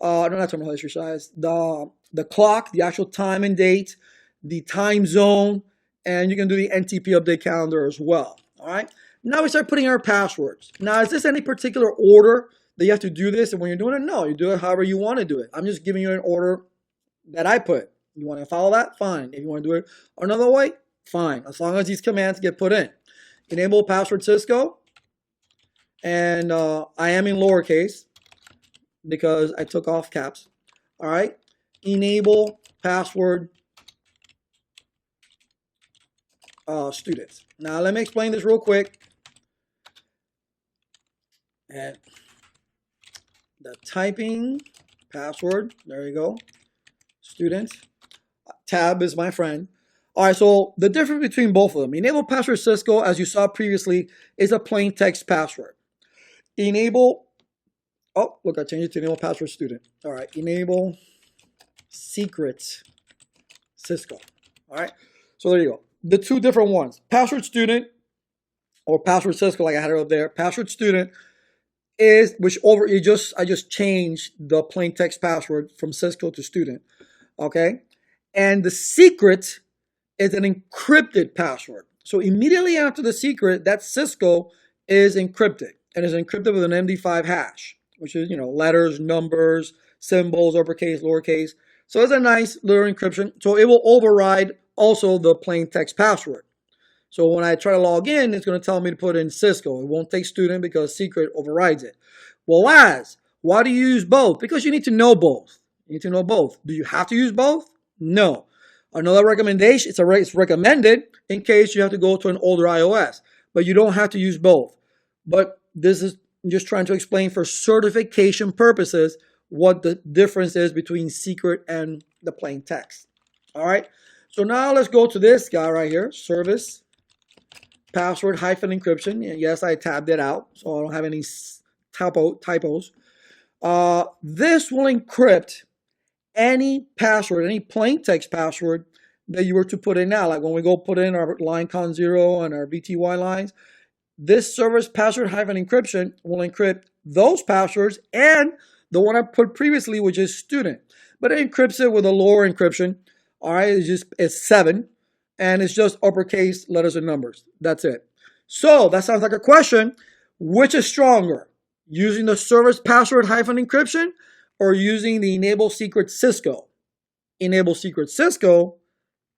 no, not terminal history size, the clock, the actual time and date, the time zone, and you can do the NTP update calendar as well. All right, now we start putting our passwords. Now, is this any particular order that you have to do this? And when you're doing it, no, you do it however you want to do it. I'm just giving you an order that I put. You want to follow that? Fine. If you want to do it another way, fine. As long as these commands get put in. Enable password Cisco, and I am in lowercase because I took off caps. All right, enable password students. Now let me explain this real quick. And the typing password, there you go, student. Tab is my friend. All right, so the difference between both of them, enable password Cisco, as you saw previously, is a plain text password. Enable, oh, look, I changed it to enable password student. All right, enable secret Cisco. All right, so there you go. The 2 different ones, password student or password Cisco, like I had it up there. Password student is I just changed the plain text password from Cisco to student. Okay, and the secret is an encrypted password. So immediately after the secret, that Cisco is encrypted, and is encrypted with an MD5 hash, which is, letters, numbers, symbols, uppercase, lowercase. So it's a nice little encryption. So it will override also the plain text password. So when I try to log in, it's going to tell me to put in Cisco. It won't take student because secret overrides it. Well, why do you use both? Because you need to know both. You need to know both. Do you have to use both? No. Another recommendation, it's recommended in case you have to go to an older iOS, but you don't have to use both. But this is just trying to explain for certification purposes what the difference is between secret and the plain text. All right, so now let's go to this guy right here, service password -encryption. Yes, I tabbed it out, so I don't have any typos. This will encrypt any password, any plain text password that you were to put in now. Like when we go put in our line con 0 and our VTY lines, this service password -encryption will encrypt those passwords and the one I put previously, which is student. But it encrypts it with a lower encryption. All right, it's 7, and it's just uppercase letters and numbers. That's it. So that sounds like a question. Which is stronger? Using the service password -encryption or using the enable secret Cisco? Enable secret Cisco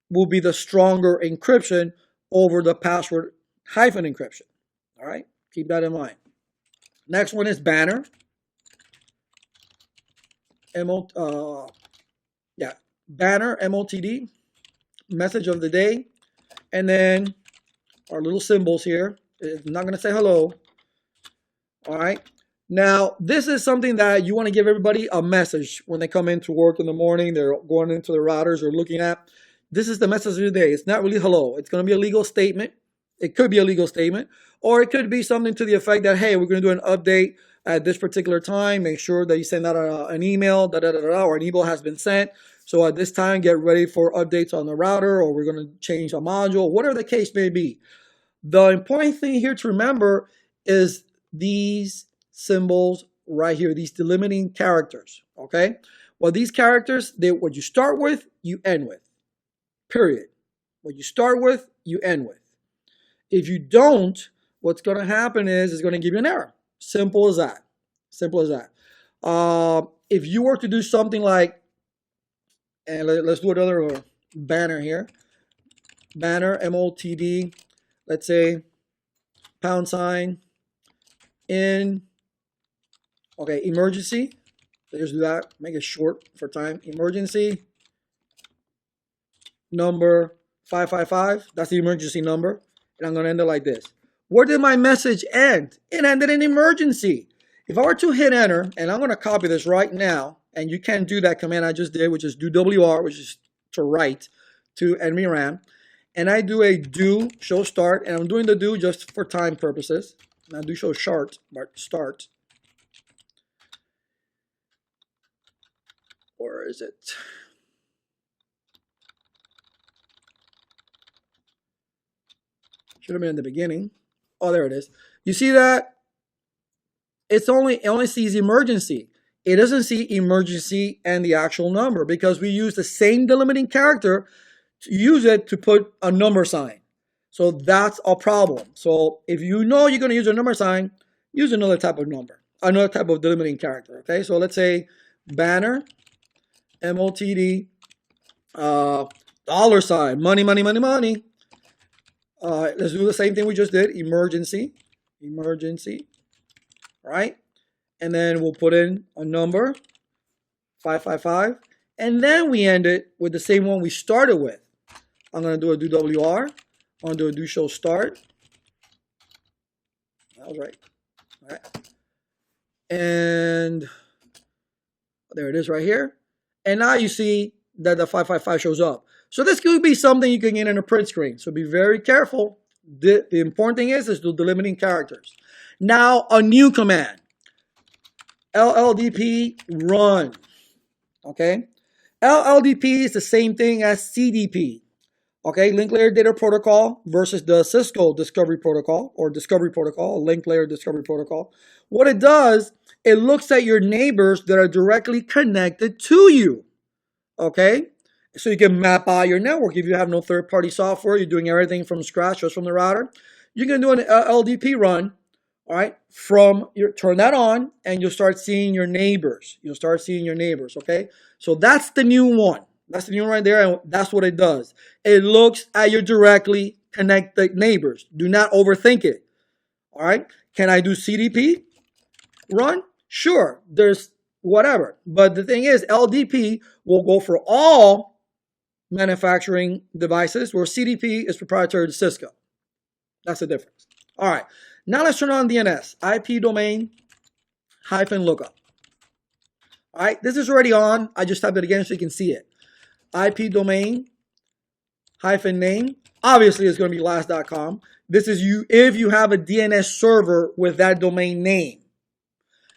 will be the stronger encryption over the password -encryption. All right, keep that in mind. Next one is banner. Banner, MOTD, message of the day, and then our little symbols here. It's not going to say hello. All right. Now, this is something that you want to give everybody a message when they come into work in the morning. They're going into the routers or looking at. This is the message of the day. It's not really hello. It's going to be a legal statement. It could be a legal statement, or it could be something to the effect that, hey, we're going to do an update at this particular time. Make sure that you send out an email, or an email has been sent. So at this time, get ready for updates on the router, or we're going to change a module, whatever the case may be. The important thing here to remember is these symbols right here, these delimiting characters, okay? Well, these characters, what you start with, you end with, period. What you start with, you end with. If you don't, what's going to happen is it's going to give you an error. Simple as that. Simple as that. If you were to do something like, and let's do another banner here. Banner, MOTD, let's say, # in, okay, emergency. So just do that, make it short for time. Emergency number 555, that's the emergency number. And I'm gonna end it like this. Where did my message end? It ended in emergency. If I were to hit enter, and I'm gonna copy this right now, and you can do that command I just did, which is do WR, which is to write to enemy RAM. And I do a do show start, and I'm doing the do just for time purposes. And I do show start. Where is it? Should have been in the beginning. Oh, there it is. You see that? It only sees emergency. It doesn't see emergency and the actual number because we use the same delimiting character to use it to put a number sign. So that's a problem. So if you know you're going to use a number sign, use another type of number, another type of delimiting character. Okay, so let's say banner, MOTD, $, money, money, money, money. Let's do the same thing we just did, emergency, right? And then we'll put in a number, 555, and then we end it with the same one we started with. I'm going to do a do WR. I'm going to do a do show start. That was right. All right. And there it is right here. And now you see that the 555 shows up. So this could be something you can get in a print screen. So be very careful. The important thing is the delimiting characters. Now a new command. LLDP run. Okay. LLDP is the same thing as CDP. Okay, link layer data protocol versus the Cisco discovery protocol or discovery protocol, link layer discovery protocol. What it does, it looks at your neighbors that are directly connected to you. Okay, so you can map out your network. If you have no third-party software, you're doing everything from scratch, just from the router, you can do an LDP run. All right, turn that on, and you'll start seeing your neighbors. You'll start seeing your neighbors. Okay, so that's the new one. That's the new one right there, and that's what it does. It looks at your directly connected neighbors. Do not overthink it. All right, can I do CDP run? Sure, there's whatever. But the thing is, LDP will go for all manufacturing devices, where CDP is proprietary to Cisco. That's the difference. All right, now let's turn on DNS, IP domain -lookup. All right, this is already on. I just typed it again so you can see it. IP domain -name. Obviously, it's going to be last.com. This is if you have a DNS server with that domain name.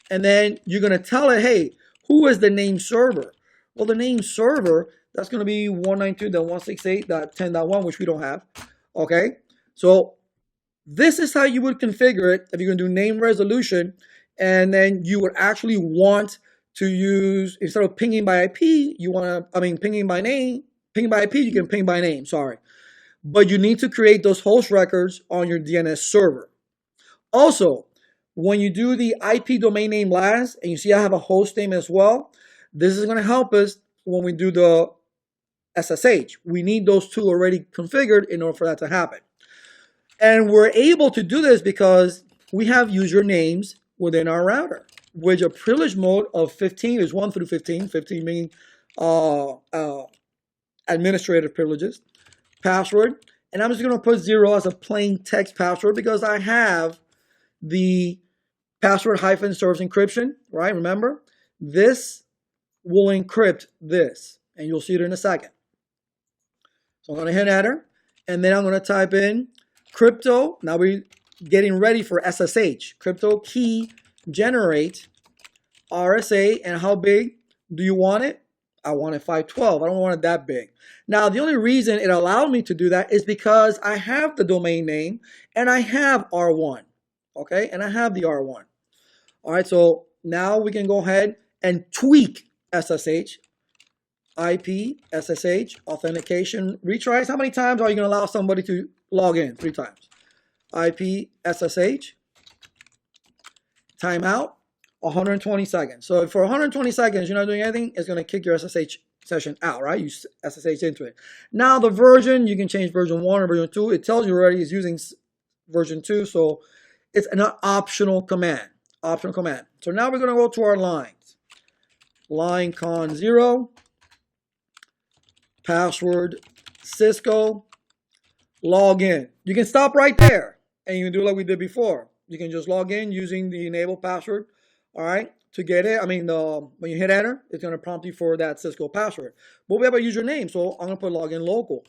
And then you're going to tell it, hey, who is the name server? Well, the name server, that's going to be 192.168.10.1, which we don't have. Okay, so this is how you would configure it if you're going to do name resolution. And then you would actually want to use, instead of pinging by IP, pinging by name, ping by IP, you can ping by name, sorry. But you need to create those host records on your DNS server. Also, when you do the IP domain name last, and you see I have a host name as well, this is going to help us when we do the SSH. We need those two already configured in order for that to happen. And we're able to do this because we have usernames within our router, which a privilege mode of 15 is 1 through 15, 15 meaning administrative privileges, password, and I'm just going to put 0 as a plain text password because I have the password -service encryption, right? Remember, this will encrypt this, and you'll see it in a second. So I'm going to hit enter, and then I'm going to type in crypto. Now we're getting ready for SSH, crypto key generate RSA, and how big do you want it? I want it 512. I don't want it that big. Now, the only reason it allowed me to do that is because I have the domain name and I have R1. Okay, and I have the R1. All right, so now we can go ahead and tweak SSH, IP, SSH, authentication, retries. How many times are you going to allow somebody to log in? 3 times. IP, SSH, timeout, 120 seconds. So for 120 seconds, you're not doing anything, it's going to kick your SSH session out, right? You SSH into it. Now the version, you can change version 1 or version 2. It tells you already it's using version 2, so it's an optional command. Optional command. So now we're going to go to our lines. Line con 0, password Cisco, log in. You can stop right there and you can do like we did before. You can just log in using the enable password, all right, to get it. I mean, when you hit enter, it's going to prompt you for that Cisco password. But we have a username, so I'm going to put login local.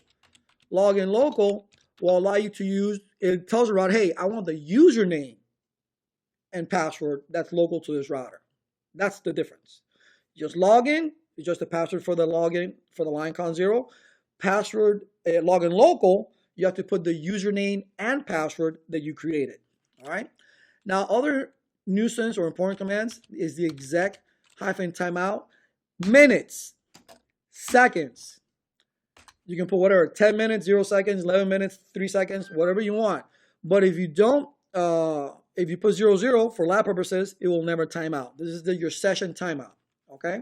Login local will allow you to use, it tells the router, hey, I want the username and password that's local to this router. That's the difference. Just log in, it's just the password for the login for the line con 0. Password, login local, you have to put the username and password that you created. All right. Now, other nuisance or important commands is the exec -timeout, minutes, seconds. You can put whatever, 10 minutes, 0 seconds, 11 minutes, 3 seconds, whatever you want. But if you don't, if you put 00 for lab purposes, it will never time out. This is your session timeout. Okay.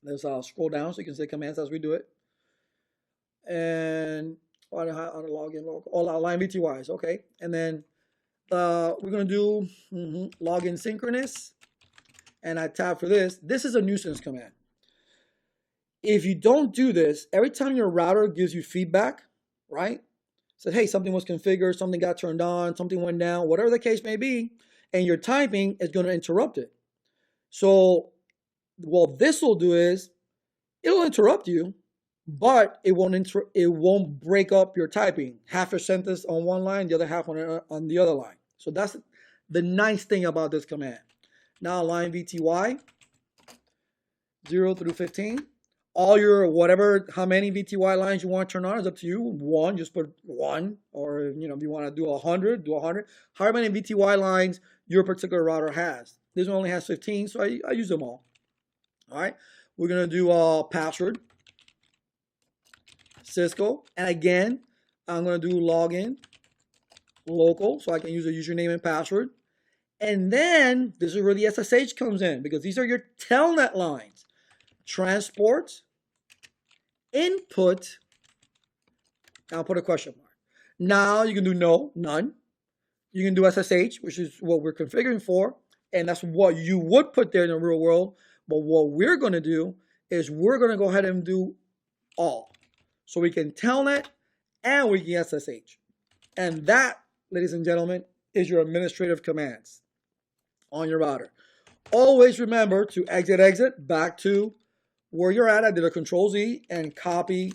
Let's scroll down so you can see commands as we do it. And on the login local, all our line VTYs. Okay. And then we're going to do login synchronous. And I tab for this. This is a nuisance command. If you don't do this, every time your router gives you feedback, right? Said, hey, something was configured, something got turned on, something went down, whatever the case may be, and your typing is going to interrupt it. So what this will do is it'll interrupt you, but it won't break up your typing. Half your sentence on one line, the other half on the other line. So that's the nice thing about this command. Now line VTY 0 through 15. All your whatever, how many VTY lines you want to turn on is up to you. 1, just put 1, or if you want to do 100, do 100. However many VTY lines your particular router has. This one only has 15, so I use them all. All right, we're gonna do password Cisco, and again, I'm gonna do login local, so I can use a username and password. And then this is where the SSH comes in, because these are your telnet lines. Transport input, I'll put a question mark. Now you can do no, none. You can do SSH, which is what we're configuring for, and that's what you would put there in the real world. But what we're going to do is we're going to go ahead and do all. So we can telnet and we can SSH. And that, ladies and gentlemen, is your administrative commands on your router. Always remember to exit back to where you're at. I did a Control-Z and copy,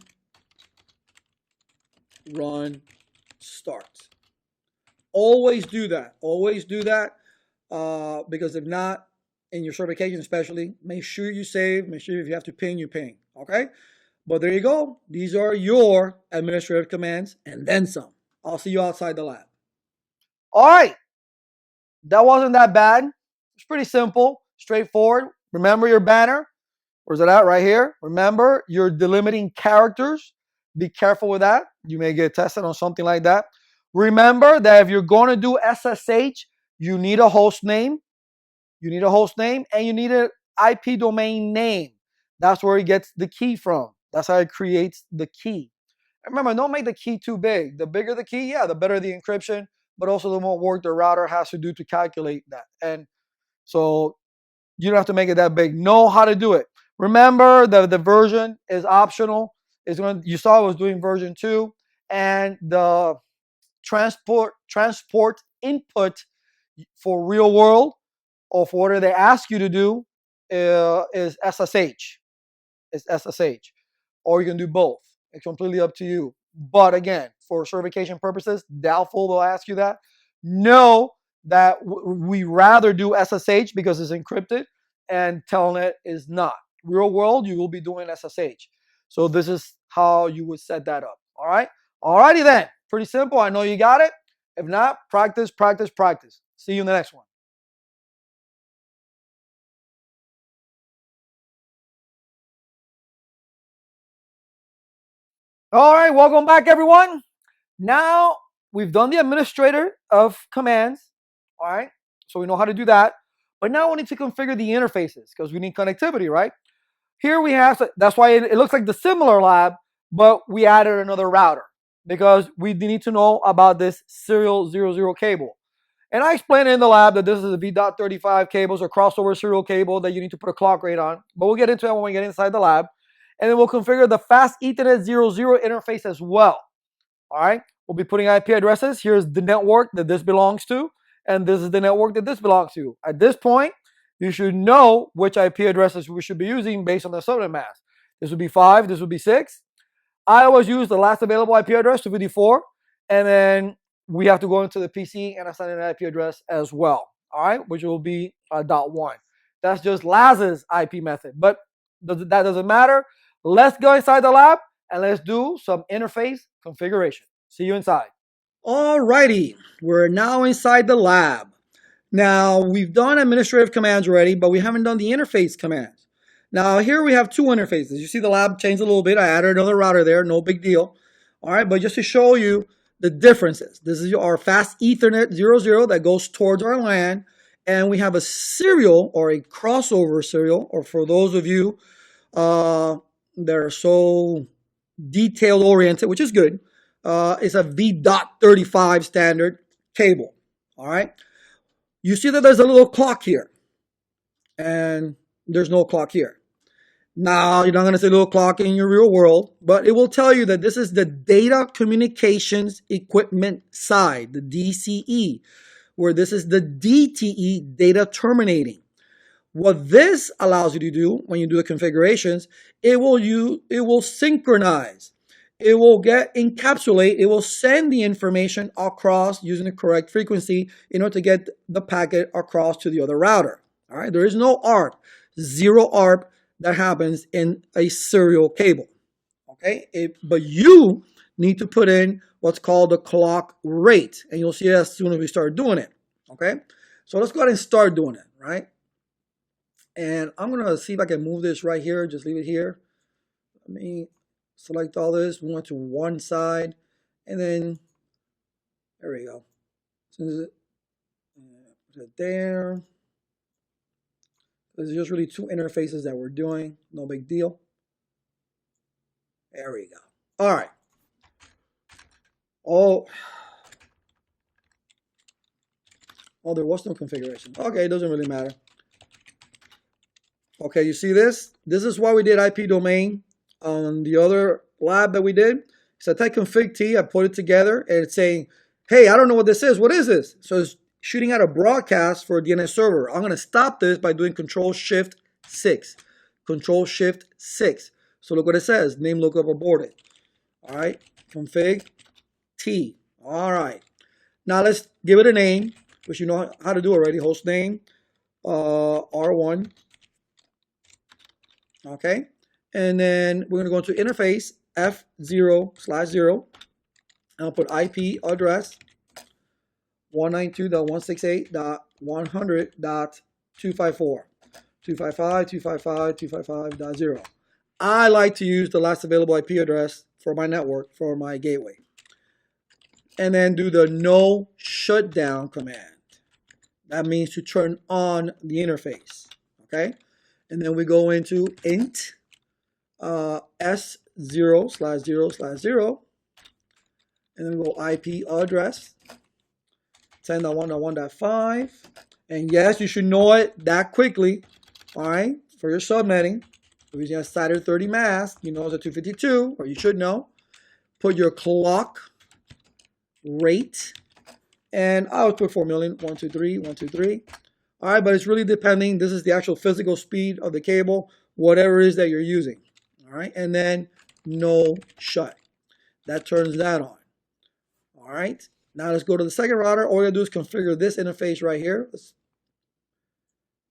run, start. Always do that. Always do that, because if not, in your certification especially, make sure you save. Make sure if you have to ping, you ping. Okay? But there you go. These are your administrative commands and then some. I'll see you outside the lab. All right. That wasn't that bad. It's pretty simple, straightforward. Remember your banner. Where's it at? Right here. Remember your delimiting characters. Be careful with that. You may get tested on something like that. Remember that if you're going to do SSH, you need a host name. You need a host name and you need an IP domain name. That's where it gets the key from. That's how it creates the key. Remember, don't make the key too big. The bigger the key, yeah, the better the encryption, but also the more work the router has to do to calculate that. And so you don't have to make it that big. Know how to do it. Remember, the version is optional. You saw I was doing version 2, and the transport input for real world or for whatever they ask you to do is SSH. It's SSH. Or you can do both. It's completely up to you. But again, for certification purposes, doubtful they'll ask you that. Know that we rather do SSH because it's encrypted and telnet is not. Real world, you will be doing SSH. So this is how you would set that up. All right. Alrighty then. Pretty simple. I know you got it. If not, practice, practice, practice. See you in the next one. All right. Welcome back, everyone. Now we've done the administrator of commands. All right. So we know how to do that. But now we need to configure the interfaces because we need connectivity, right? Here we have, that's why it looks like the similar lab, but we added another router because we need to know about this serial 00 cable. And I explained in the lab that this is a V.35 cables or crossover serial cable that you need to put a clock rate on. But we'll get into it when we get inside the lab. And then we'll configure the fast Ethernet 00 interface as well. All right. We'll be putting IP addresses. Here's the network that this belongs to. And this is the network that this belongs to. At this point, you should know which IP addresses we should be using based on the subnet mask. This would be 5. This would be 6. I always use the last available IP address, 254. And then we have to go into the PC and assign an IP address as well. All right, which will be .1. That's just Laz's IP method. But that doesn't matter. Let's go inside the lab and let's do some interface configuration. See you inside. Alrighty, we're now inside the lab. Now, we've done administrative commands already, but we haven't done the interface commands. Now, here we have two interfaces. You see the lab changed a little bit. I added another router there, no big deal. All right, but just to show you the differences. This is our fast Ethernet 00 that goes towards our LAN, and we have a serial or a crossover serial, or for those of you that are so detailed oriented, which is good, it's a V.35 standard cable. All right. You see that there's a little clock here, and there's no clock here. Now, you're not going to see a little clock in your real world, but it will tell you that this is the data communications equipment side, the DCE, where this is the DTE, data terminating. What this allows you to do when you do the configurations, it will synchronize. It will encapsulate, it will send the information across using the correct frequency in order to get the packet across to the other router. All right, there is no ARP, zero ARP that happens in a serial cable. Okay, but you need to put in what's called the clock rate, and you'll see it as soon as we start doing it. Okay, so let's go ahead and start doing it, right? And I'm gonna see if I can move this right here, just leave it here. Let me select all this, move it to one side, and then there we go. Put it there. There's just really two interfaces that we're doing, no big deal. There we go. All right. Oh, there was no configuration. Okay, it doesn't really matter. Okay, you see this? This is why we did IP domain on the other lab that we did. So I type config T, I put it together, and it's saying, hey, I don't know what this is. What is this? So it's shooting out a broadcast for a DNS server. I'm going to stop this by doing Control-Shift-6. Control-Shift-6. So look what it says. Name lookup aborted. All right. Config T. All right. Now let's give it a name, which you know how to do already. Host name, R1. Okay. And then we're going to go into interface F0/0. I'll put IP address 192.168.100.254. 255.255.255.0. I like to use the last available IP address for my network, for my gateway. And then do the no shutdown command. That means to turn on the interface. Okay. And then we go into int S0/0/0. And then we go IP address 10.1.1.5. And yes, you should know it that quickly. All right. For your subnetting. If you're using a SATA 30 mask, you know it's a 252, or you should know. Put your clock rate. And I'll put 4 million, 123, 123. All right, but it's really depending. This is the actual physical speed of the cable, whatever it is that you're using. All right, and then no shut. That turns that on. All right, now let's go to the second router. All you gotta do is configure this interface right here.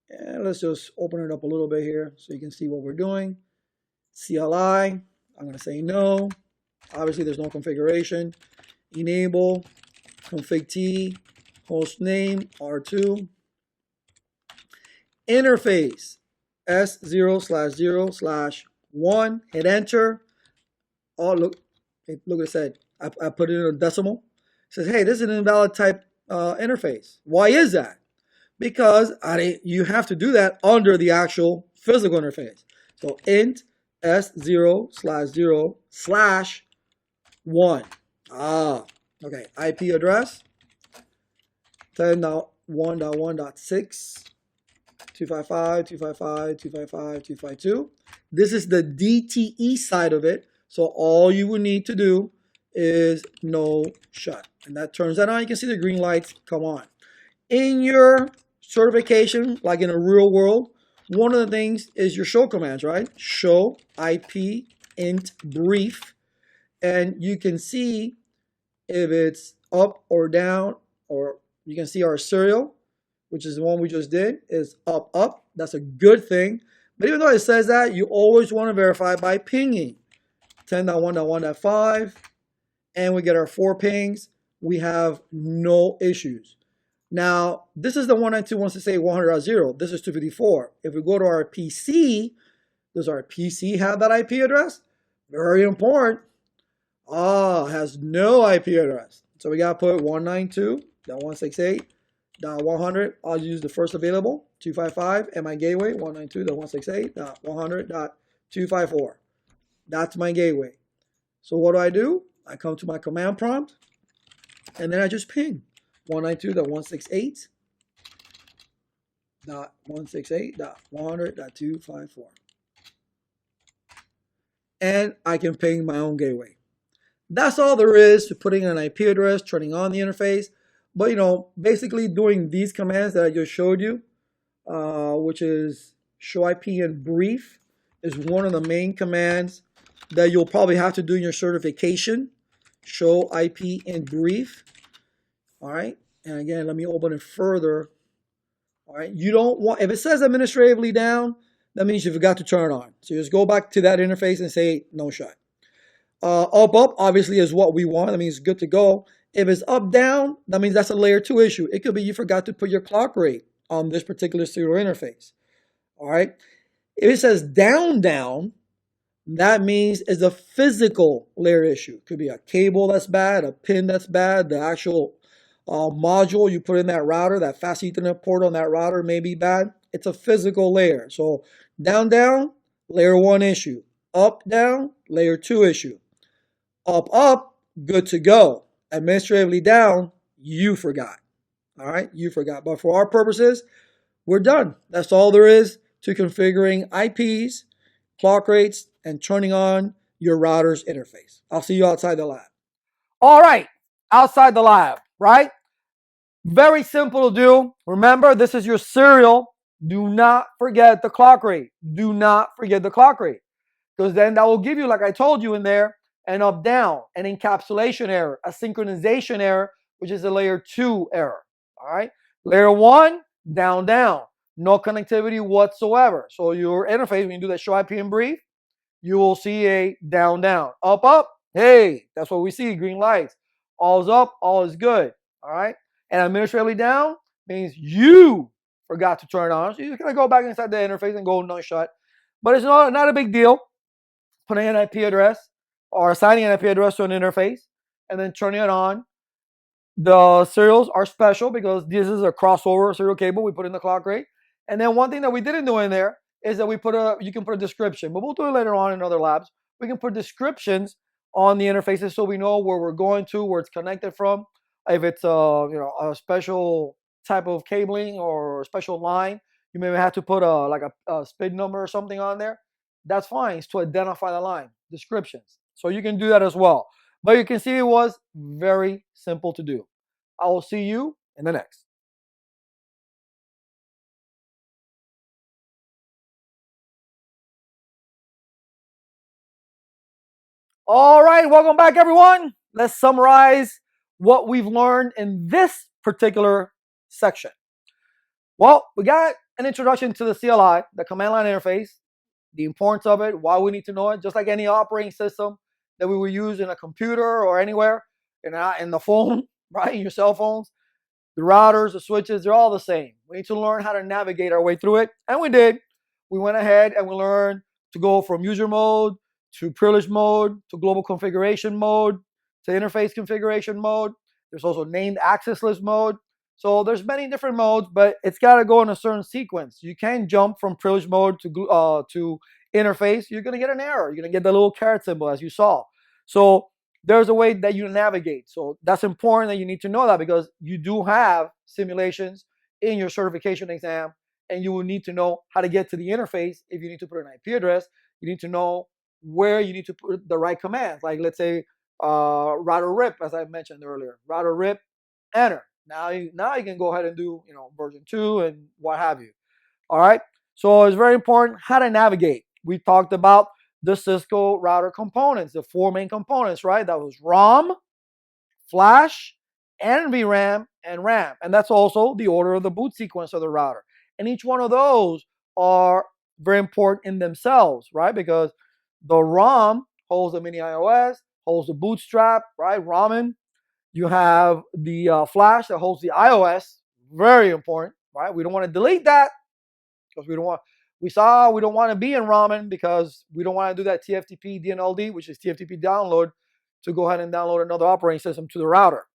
And And let's just open it up a little bit here so you can see what we're doing. CLI, I'm going to say no. Obviously, there's no configuration. Enable, config T, host name, R2. Interface, S0/0/1. Hit enter. Oh, look what it said. I put it in a decimal. It says, hey, this is an invalid type interface. Why is that? Because you have to do that under the actual physical interface. So int S0/0/1. Okay. IP address 10.1.1.6, 255.255.255.252. This is the DTE side of it. So all you would need to do is no shut. And that turns that on. You can see the green lights come on. In your certification, like in a real world, one of the things is your show commands, right? Show IP int brief. And you can see if it's up or down, or you can see our serial, which is the one we just did, is up, up. That's a good thing. But even though it says that, you always want to verify by pinging 10.1.1.5, and we get our 4 pings. We have no issues. Now, this is the 192.168.100.0. This is 254. If we go to our PC, does our PC have that IP address? Very important. It has no IP address. So we got to put 192.168.100. I'll use the first available, 255, and my gateway, 192.168.100.254. That's my gateway. So what do? I come to my command prompt, and then I just ping 192.168.100.254. And I can ping my own gateway. That's all there is to putting an IP address, turning on the interface. But, basically doing these commands that I just showed you, which is show IP in brief, is one of the main commands that you'll probably have to do in your certification. Show IP in brief. All right. And again, let me open it further. All right. You don't want, if it says administratively down, that means you forgot to turn it on. So just go back to that interface and say no shut. Up, obviously is what we want. That means it's good to go. If it's up, down, that means that's a layer 2 issue. It could be you forgot to put your clock rate on this particular serial interface. All right. If it says down, that means it's a physical layer issue. It could be a cable that's bad, a pin that's bad, the actual module you put in that router, that fast Ethernet port on that router may be bad. It's a physical layer. So down, layer 1 issue. Up, down, layer 2 issue. Up, good to go. Administratively down, you forgot. All right, you forgot. But for our purposes, we're done. That's all there is to configuring IPs, clock rates, and turning on your router's interface. I'll see you outside the lab. All right, outside the lab, right? Very simple to do. Remember, this is your serial. Do not forget the clock rate. Do not forget the clock rate. Because then that will give you, like I told you in there, an up down, an encapsulation error, a synchronization error, which is a layer 2 error. All right. Layer 1, down. No connectivity whatsoever. So your interface, when you do that show IP in brief, you will see a down. Up. Hey, that's what we see, green lights. All is up, all is good. All right. And administratively down means you forgot to turn it on. So you're going to go back inside the interface and go no shut. But it's not a big deal. Putting an IP address or assigning an IP address to an interface and then turning it on. The serials are special because this is a crossover serial cable we put in the clock rate. And then one thing that we didn't do in there is that you can put a description, but we'll do it later on in other labs. We can put descriptions on the interfaces so we know where we're going to, where it's connected from. If it's a special type of cabling or a special line, you may have to put a SPID number or something on there. That's fine. It's to identify the line, descriptions. So you can do that as well. But you can see it was very simple to do. I will see you in the next. All right, welcome back, everyone. Let's summarize what we've learned in this particular section. Well, we got an introduction to the CLI, the command line interface, the importance of it, why we need to know it, just like any operating system that we would use in a computer or anywhere, in the phone, right, in your cell phones. The routers, the switches, they're all the same. We need to learn how to navigate our way through it, and we did. We went ahead and we learned to go from user mode to privilege mode to global configuration mode to interface configuration mode. There's also named access list mode. So there's many different modes, but it's got to go in a certain sequence. You can't jump from privilege mode to interface. You're going to get an error. You're going to get the little caret symbol as you saw. So there's a way that you navigate. So that's important that you need to know that, because you do have simulations in your certification exam, and you will need to know how to get to the interface. If you need to put an IP address, you need to know where you need to put the right commands. Like, let's say router rip, as I mentioned earlier, router rip, enter. Now you can go ahead and do version 2 and what have you. All right. So it's very important how to navigate. We talked about the Cisco router components, the 4 main components, right? That was ROM, flash, NVRAM, and RAM. And that's also the order of the boot sequence of the router. And each one of those are very important in themselves, right? Because the ROM holds the mini iOS, holds the bootstrap, right? Ramen. You have the flash that holds the iOS, very important, right? We don't want to delete that, because we don't want to be in ramen, because we don't want to do that TFTP DNLD, which is TFTP download, to go ahead and download another operating system to the router.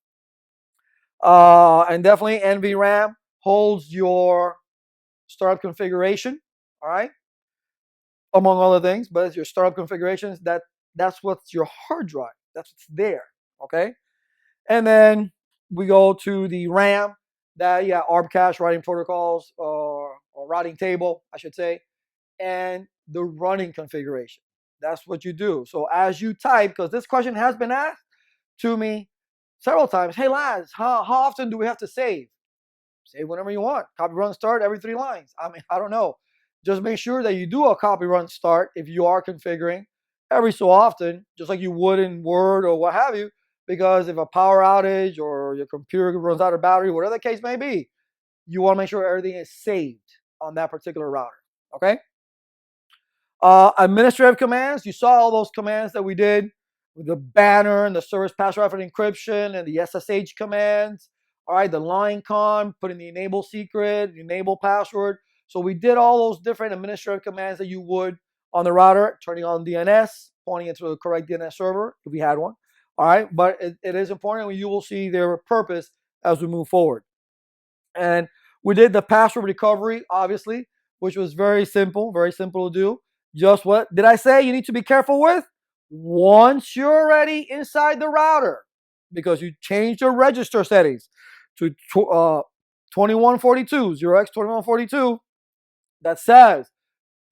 And definitely NVRAM holds your startup configuration, all right, among other things, but it's your startup configurations. That's what's your hard drive. That's what's there, okay? And then we go to the RAM, ARB cache, writing protocols, or routing table, I should say, and the running configuration. That's what you do. So as you type, because this question has been asked to me several times, hey Laz, how often do we have to save? Save whenever you want. Copy run start every 3 lines. I mean, I don't know. Just make sure that you do a copy run start if you are configuring every so often, just like you would in Word or what have you. Because if a power outage or your computer runs out of battery, whatever the case may be, you want to make sure everything is saved on that particular router, okay? Administrative commands, you saw all those commands that we did with the banner and the service password for encryption and the SSH commands, all right, the line con, putting the enable secret, enable password. So we did all those different administrative commands that you would on the router, turning on DNS, pointing it to the correct DNS server if we had one. All right, but it is important, and you will see their purpose as we move forward. And we did the password recovery, obviously, which was very simple to do. Just what did I say you need to be careful with? Once you're already inside the router, because you changed your register settings to 2142, 0x2142, that says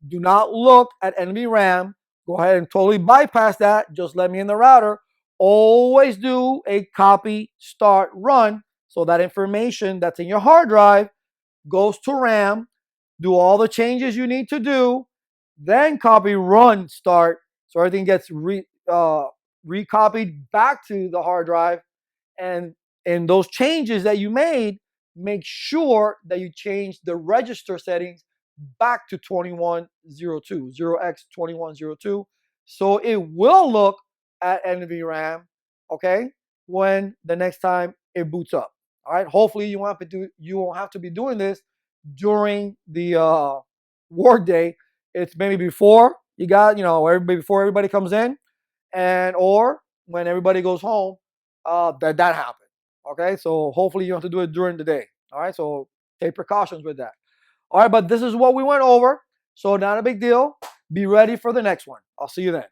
do not look at NVRAM. Go ahead and totally bypass that. Just let me in the router. Always do a copy, start, run, so that information that's in your hard drive goes to RAM. Do all the changes you need to do, then copy, run, start, so everything gets recopied back to the hard drive. And in those changes that you made, make sure that you change the register settings back to 2102, 0x2102, so it will look at NVRAM, okay, when the next time it boots up. All right. Hopefully you won't have to be doing this during the work day. It's maybe before you got, before everybody comes in, and or when everybody goes home, that happens. Okay. So hopefully you don't have to do it during the day. All right. So take precautions with that. All right. But this is what we went over. So not a big deal. Be ready for the next one. I'll see you then.